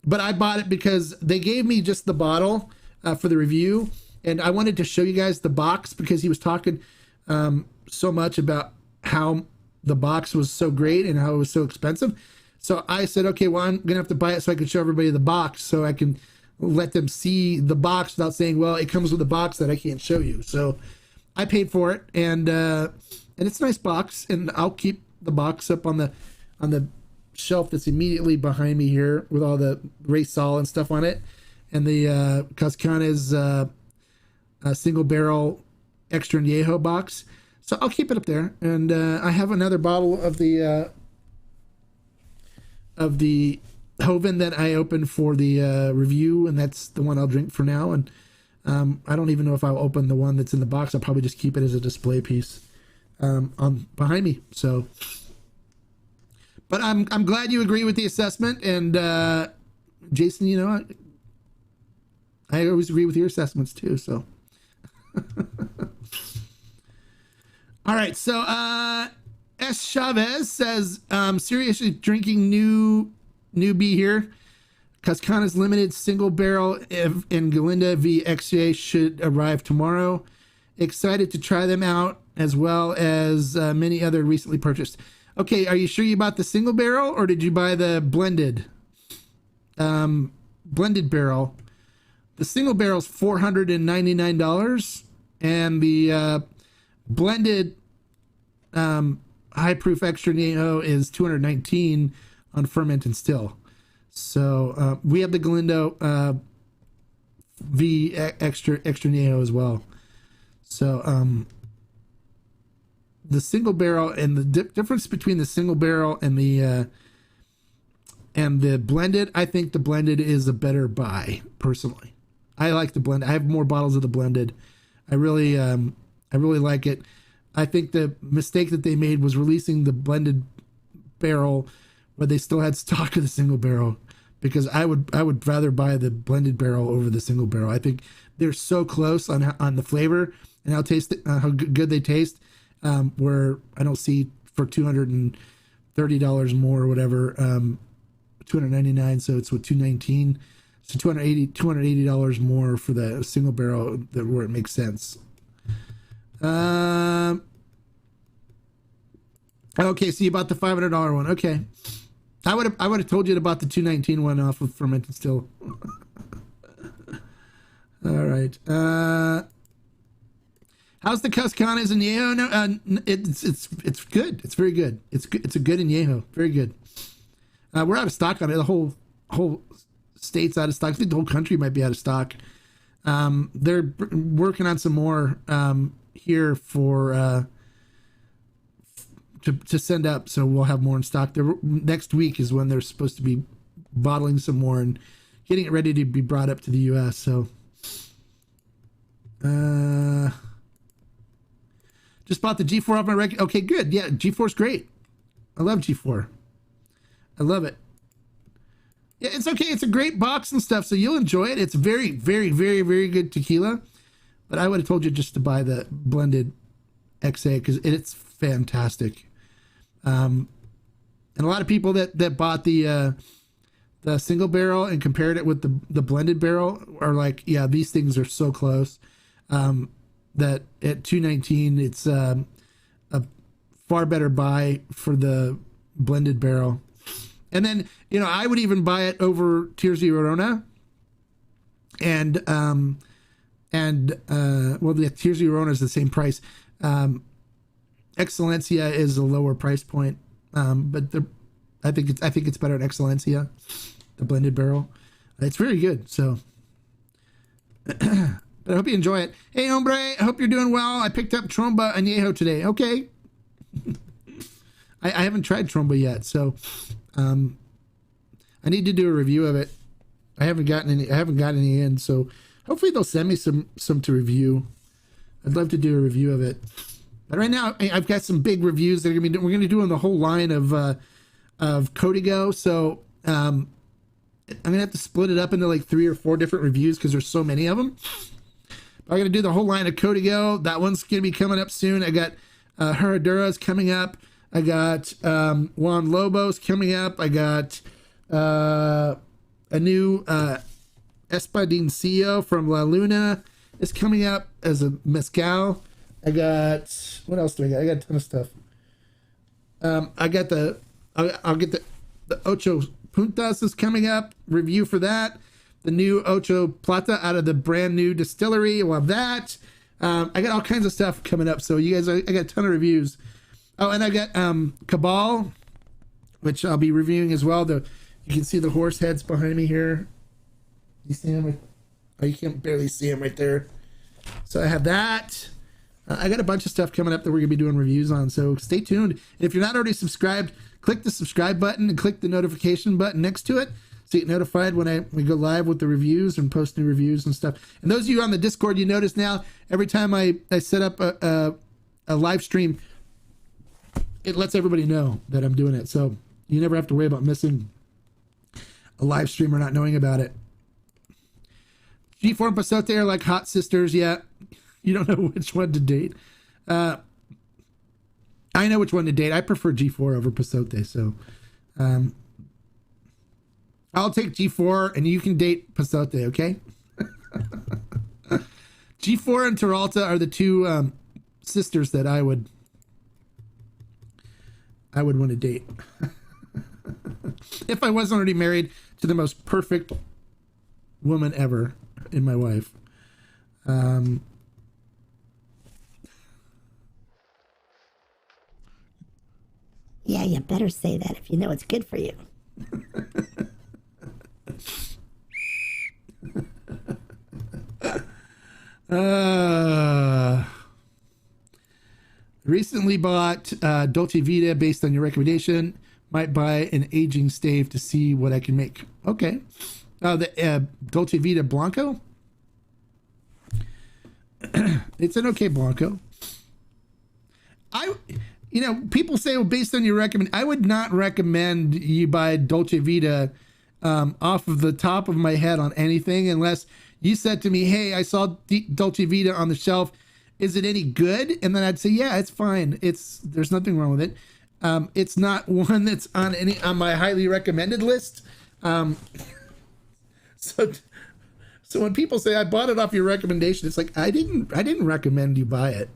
Speaker 3: But I bought it because they gave me just the bottle for the review, and I wanted to show you guys the box because he was talking so much about how the box was so great and how it was so expensive. So I said, okay, well, I'm gonna have to buy it so I can show everybody the box, so I can let them see the box without saying, well, it comes with a box that I can't show you. So I paid for it, and it's a nice box, and I'll keep the box up on the shelf that's immediately behind me here with all the Raysol and stuff on it, and the Cazcanes single barrel extra añejo box. So I'll keep it up there, and I have another bottle of the Joven that I opened for the review, and that's the one I'll drink for now. And I don't even know if I'll open the one that's in the box. I'll probably just keep it as a display piece on behind me. So, but I'm glad you agree with the assessment, and Jason, I always agree with your assessments too. So, all right. So S. Chavez says, seriously drinking newbie here. Cazcanes Limited single barrel in Galinda v XJ should arrive tomorrow. Excited to try them out as well as many other recently purchased. Okay, are you sure you bought the single barrel or did you buy the blended barrel? The single barrel is $499, and the blended high proof extra añejo is $219 on ferment and still. So we have the Galindo V extra añejo as well. So the single barrel, and the difference between the single barrel and the blended, I think the blended is a better buy personally. I like the blend. I have more bottles of the blended. I really like it. I think the mistake that they made was releasing the blended barrel but they still had stock of the single barrel, because I would rather buy the blended barrel over the single barrel. I think they're so close on the flavor and how good they taste. Where I don't see for $230 more or whatever, $299. So it's with $219. So $280 more for the single barrel, where it makes sense. Okay, so you bought the $500 one. Okay, I would have told you to bought the $219 one off of Fermented Still. All right. How's the Cazcanes and Añejo? No, it's good. It's very good. It's good. It's a good Añejo. Very good. We're out of stock on it. The whole state's out of stock. I think the whole country might be out of stock. They're working on some more here for to send up, so we'll have more in stock. Next week is when they're supposed to be bottling some more and getting it ready to be brought up to the U.S. So, just bought the G4 off my record. Okay, good. Yeah, G4's great. I love G4. I love it. Yeah, it's okay. It's a great box and stuff, so you'll enjoy it. It's very, very, very, very good tequila. But I would have told you just to buy the blended XA, because it's fantastic. And a lot of people that bought the single barrel and compared it with the blended barrel are like, yeah, these things are so close. That at $219, it's a far better buy for the blended barrel. And then, I would even buy it over Tirsi Rorona. And well, the Tirsi Rorona is the same price. Excelencia is a lower price point. But I think it's better than Excelencia, the blended barrel. It's very good. So, but I hope you enjoy it. Hey, hombre, I hope you're doing well. I picked up Tromba Añejo today. Okay. I haven't tried Tromba yet, so I need to do a review of it. I haven't got any in, so hopefully they'll send me some to review. I'd love to do a review of it. But right now, I've got some big reviews that we're going to be doing the whole line of Código. So I'm going to have to split it up into like 3 or 4 different reviews because there's so many of them. I'm going to do the whole line of Código. That one's going to be coming up soon. I got Herradura's coming up. I got Juan Lobos coming up. I got a new Espadincillo from La Luna is coming up as a Mezcal. I got, what else do I got? I got a ton of stuff. I'll get the Ocho Puntas is coming up. Review for that. The new Ocho Plata out of the brand new distillery. We'll have that. I got all kinds of stuff coming up. So you guys, I got a ton of reviews. Oh, and I got Cabal, which I'll be reviewing as well. You can see the horse heads behind me here. You see them? Oh, you can't barely see them right there. So I have that. I got a bunch of stuff coming up that we're going to be doing reviews on, so stay tuned. And if you're not already subscribed, click the subscribe button and click the notification button next to it so you get notified when we go live with the reviews and post new reviews and stuff. And those of you on the Discord, you notice now, every time I set up a live stream, it lets everybody know that I'm doing it. So you never have to worry about missing a live stream or not knowing about it. G4 and Pasote are like hot sisters, yeah. You don't know which one to date. I know which one to date. I prefer G4 over Pasote, so I'll take G4 and you can date Pasote, okay? G4 and Terralta are the two sisters that I would want to date. If I wasn't already married to the most perfect woman ever in my wife.
Speaker 5: Yeah, you better say that if you know it's good for you.
Speaker 3: Recently bought Dolce Vita based on your recommendation. Might buy an aging stave to see what I can make. Okay. The Dolce Vita Blanco. It's an okay Blanco. you know, people say, well, based on your recommend, I would not recommend you buy Dolce Vita off of the top of my head on anything unless you said to me, hey, I saw Dolce Vita on the shelf. Is it any good? And then I'd say, yeah, it's fine. There's nothing wrong with it. It's not one that's on my highly recommended list. So when people say I bought it off your recommendation, it's like I didn't recommend you buy it.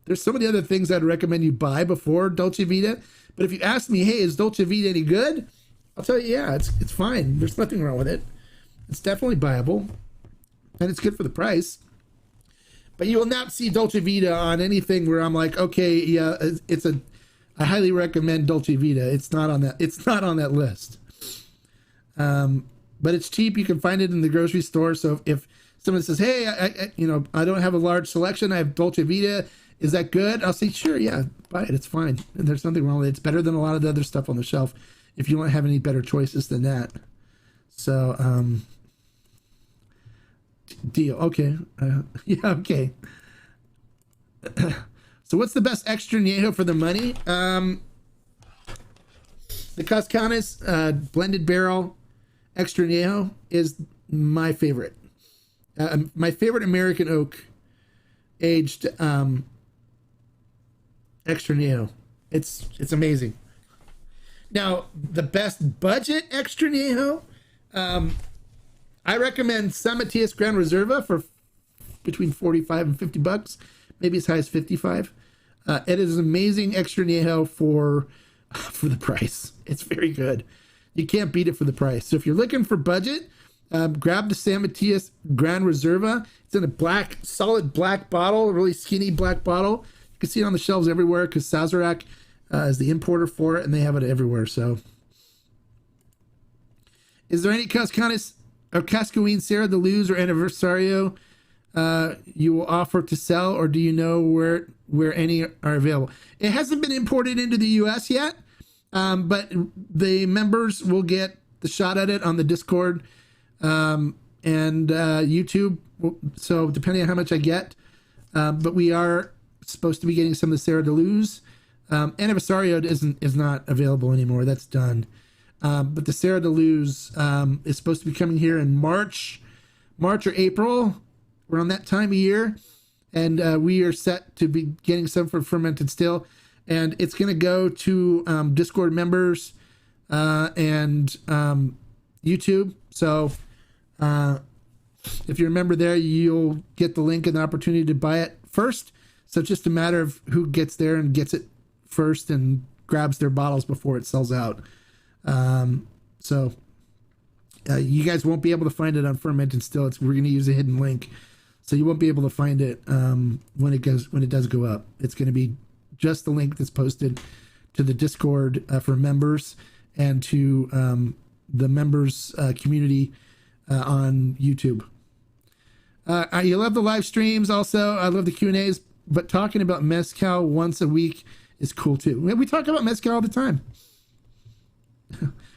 Speaker 3: There's so many other things I'd recommend you buy before Dolce Vita. But if you ask me, hey, is Dolce Vita any good? I'll tell you, yeah, it's fine. There's nothing wrong with it. It's definitely buyable, and it's good for the price. But you will not see Dolce Vita on anything where I'm like, okay, yeah, I highly recommend Dolce Vita. It's not on that. It's not on that list. But it's cheap. You can find it in the grocery store. So if someone says, hey, I don't have a large selection, I have Dolce Vita, is that good? I'll say, sure, yeah, buy it. It's fine. And there's nothing wrong with it. It's better than a lot of the other stuff on the shelf if you don't have any better choices than that. So, deal. Okay. Yeah, okay. So what's the best extra añejo for the money? The Cazcanes blended barrel extra añejo is my favorite. My favorite American oak aged extra añejo. It's amazing. Now, the best budget extra añejo, I recommend San Matias Gran Reserva for between 45 and 50 bucks, maybe as high as 55. It is an amazing extra añejo for the price. It's very good. You can't beat it for the price. So if you're looking for budget, grab the San Matias Gran Reserva. It's in a solid black bottle, a really skinny black bottle. You can see it on the shelves everywhere because Sazerac is the importer for it, and they have it everywhere. So, is there any Cazcanes or Cascaween Serra de Luz or Aniversario you will offer to sell, or do you know where any are available? It hasn't been imported into the U.S. yet, but the members will get the shot at it on the Discord and YouTube. So depending on how much I get, but we are supposed to be getting some of the Serra de Luz. Aniversario is not available anymore. That's done. But the Serra de Luz is supposed to be coming here in March or April, around that time of year. And we are set to be getting some for Fermented Still. And it's going to go to Discord members and YouTube. So if you're a member there, you'll get the link and the opportunity to buy it first. So it's just a matter of who gets there and gets it first and grabs their bottles before it sells out. So you guys won't be able to find it on Fermented Still. We're going to use a hidden link, so you won't be able to find it when it does go up. It's going to be just the link that's posted to the Discord for members and to the members community on YouTube. You love the live streams. Also, I love the Q&As, but talking about Mezcal once a week is cool too. We talk about Mezcal all the time.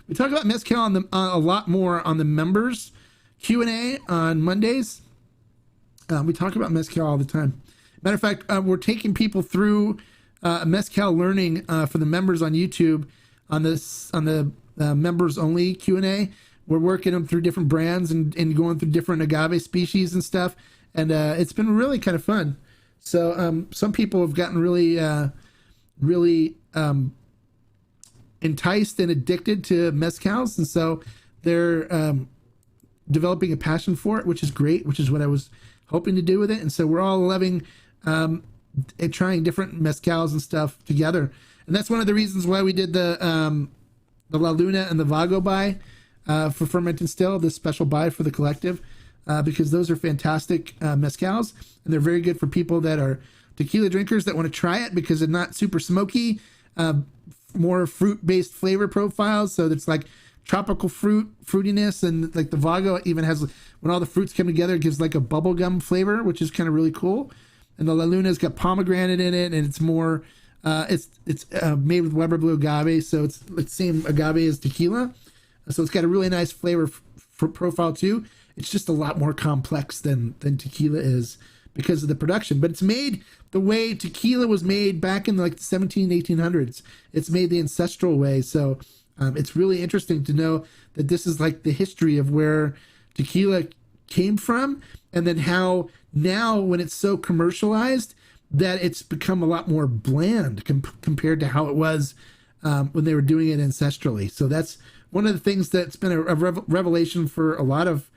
Speaker 3: We talk about Mezcal on a lot more on the members Q&A on Mondays. We talk about Mezcal all the time. Matter of fact, we're taking people through Mezcal learning for the members on YouTube on the members only Q&A. We're working them through different brands and going through different agave species and stuff. And it's been really kind of fun. So some people have gotten really enticed and addicted to mezcals, and so they're developing a passion for it, which is great, which is what I was hoping to do with it. And so we're all loving trying different mezcals and stuff together. And that's one of the reasons why we did the La Luna and the Vago buy for Fermented Still, this special buy for the collective, because those are fantastic mezcals, and they're very good for people that are tequila drinkers that want to try it because they're not super smoky, more fruit-based flavor profiles. So it's like tropical fruitiness, and like the Vago even has, when all the fruits come together, it gives like a bubblegum flavor, which is kind of really cool. And the La Luna's got pomegranate in it, and it's more it's made with Weber Blue agave, so it's the same agave as tequila. So it's got a really nice flavor profile too. It's just a lot more complex than tequila is, because of the production. But it's made the way tequila was made back in like the 1800s. It's made the ancestral way. So it's really interesting to know that this is like the history of where tequila came from, and then how now when it's so commercialized that it's become a lot more bland compared to how it was when they were doing it ancestrally. So that's one of the things that's been a revelation for a lot of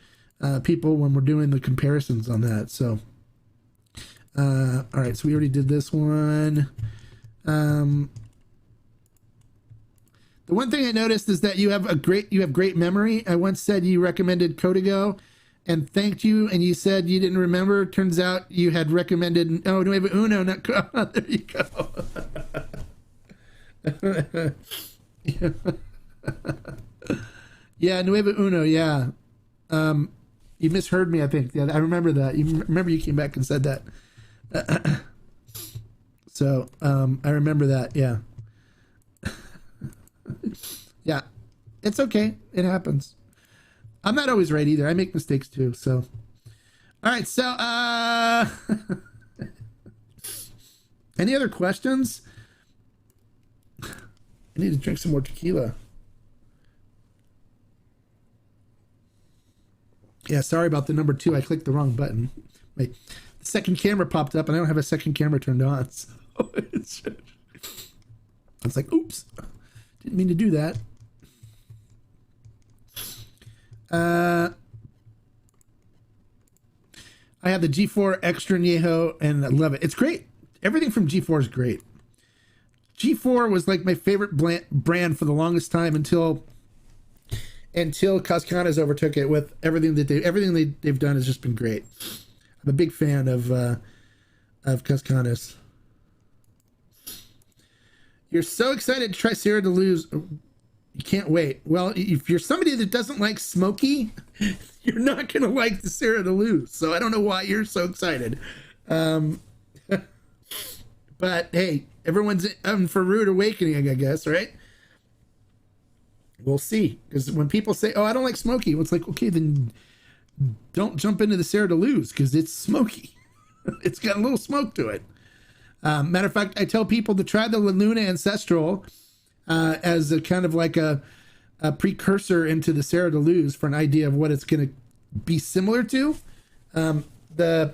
Speaker 3: people when we're doing the comparisons on that. So all right, so we already did this one. The one thing I noticed is that you have great memory. I once said you recommended Código and thanked you, and you said you didn't remember. Turns out you had recommended Nuevo Uno, not there you go. Yeah, Nuevo Uno, yeah. You misheard me, I think. Yeah, I remember that. You came back and said that. So I remember that, yeah. Yeah, it's okay. It happens. I'm not always right either. I make mistakes too. So, all right. So, any other questions? I need to drink some more tequila. Yeah, sorry about the number 2. I clicked the wrong button. Wait, the second camera popped up, and I don't have a second camera turned on. So it's like, oops, didn't mean to do that. I have the G4 Extra Añejo, and I love it. It's great. Everything from G4 is great. G4 was like my favorite brand for the longest time until Cazcanes overtook it with everything they've done has just been great. I'm a big fan of Cazcanes. You're so excited to try Sierra de Luz. You can't wait. Well, if you're somebody that doesn't like smoky, you're not going to like the Sierra de Luz. So I don't know why you're so excited. But hey, everyone's in for a rude awakening, I guess, right? We'll see. Because when people say, oh, I don't like smoky, it's like, okay, then don't jump into the Sierra de Luz because it's smoky. It's got a little smoke to it. Matter of fact, I tell people to try the La Luna Ancestral as a kind of like a precursor into the Sierra de Luz for an idea of what it's going to be similar to. The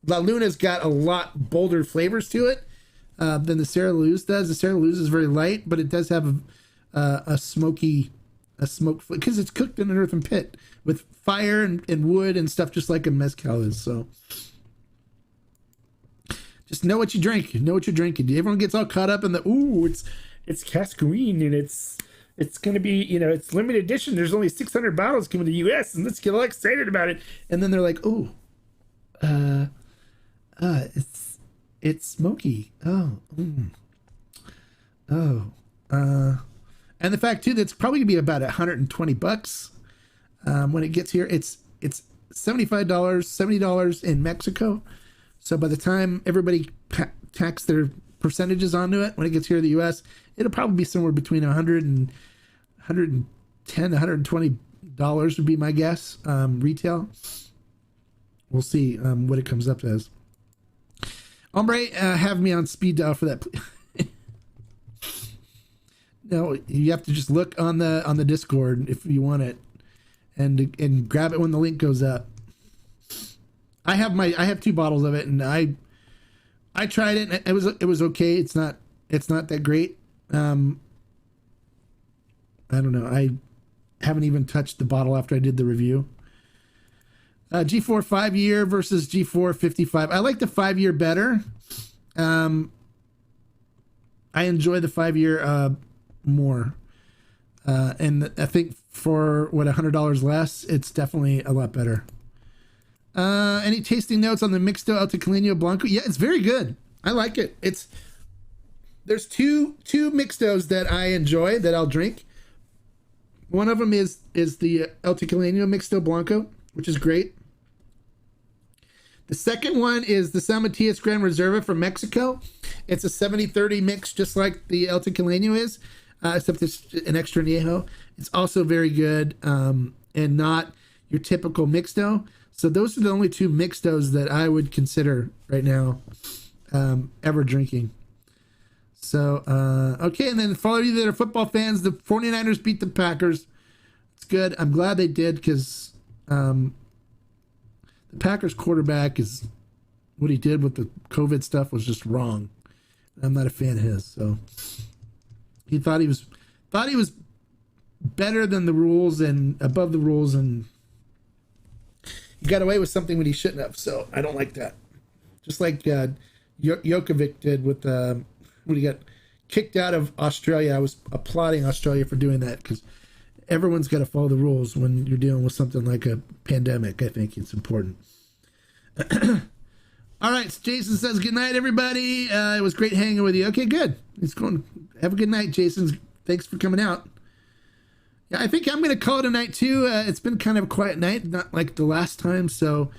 Speaker 3: La Luna's got a lot bolder flavors to it than the Sierra de Luz does. The Sierra de Luz is very light, but it does have a smoke because it's cooked in an earthen pit with fire and wood and stuff, just like a mezcal is. So just know what you drink. Know what you're drinking. Everyone gets all caught up in it's Cascarine and it's going to be, it's limited edition. There's only 600 bottles coming to the U.S. and let's get all excited about it. And then they're like, it's smoky. And the fact too, that's probably gonna be about $120 when it gets here. It's $75, $70 in Mexico. So by the time everybody tax their percentages onto it, when it gets here to the U.S., it'll probably be somewhere between $100 and $110, $120 would be my guess, retail. We'll see what it comes up as. Hombre, have me on speed dial for that. No, you have to just look on the Discord if you want it, and grab it when the link goes up. I have 2 bottles of it, and I tried it, and it was okay. It's not that great. I don't know. I haven't even touched the bottle after I did the review. G4 5-year versus G4 55. I like the 5-year better. I enjoy the 5-year more. And I think for $100 less, it's definitely a lot better. Any tasting notes on the Mixto El Tequilano Blanco? Yeah, it's very good. I like it. There's two Mixtos that I enjoy that I'll drink. One of them is the El Tequilano Mixto Blanco, which is great. The second one is the San Matias Gran Reserva from Mexico. It's a 70-30 mix, just like the El Tequilano is, except it's an extra añejo. It's also very good and not your typical Mixto. So those are the only two mixtos that I would consider right now ever drinking. So, okay, and then for all of you that are football fans, the 49ers beat the Packers. It's good. I'm glad they did because the Packers quarterback is what he did with the COVID stuff was just wrong. I'm not a fan of his. So he thought he was better than the rules and above the rules, and he got away with something when he shouldn't have. So I don't like that. Just like Djokovic did with when he got kicked out of Australia. I was applauding Australia for doing that because everyone's got to follow the rules when you're dealing with something like a pandemic. I think it's important. All right, so Jason says good night, everybody. It was great hanging with you. Okay, good. It's going. Have a good night, Jason. Thanks for coming out. Yeah, I think I'm going to call it a night too. It's been kind of a quiet night, not like the last time. So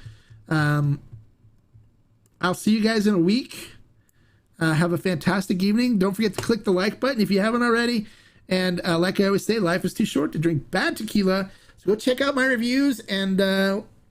Speaker 3: I'll see you guys in a week. Have a fantastic evening. Don't forget to click the like button if you haven't already. And like I always say, life is too short to drink bad tequila. So go check out my reviews and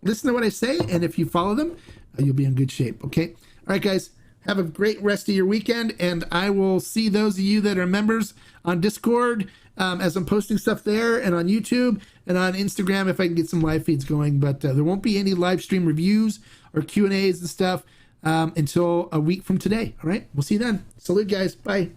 Speaker 3: listen to what I say. And if you follow them, you'll be in good shape. Okay. All right, guys. Have a great rest of your weekend. And I will see those of you that are members on Discord as I'm posting stuff there, and on YouTube and on Instagram if I can get some live feeds going. But there won't be any live stream reviews or Q&As and stuff until a week from today. All right. We'll see you then. Salute, guys. Bye.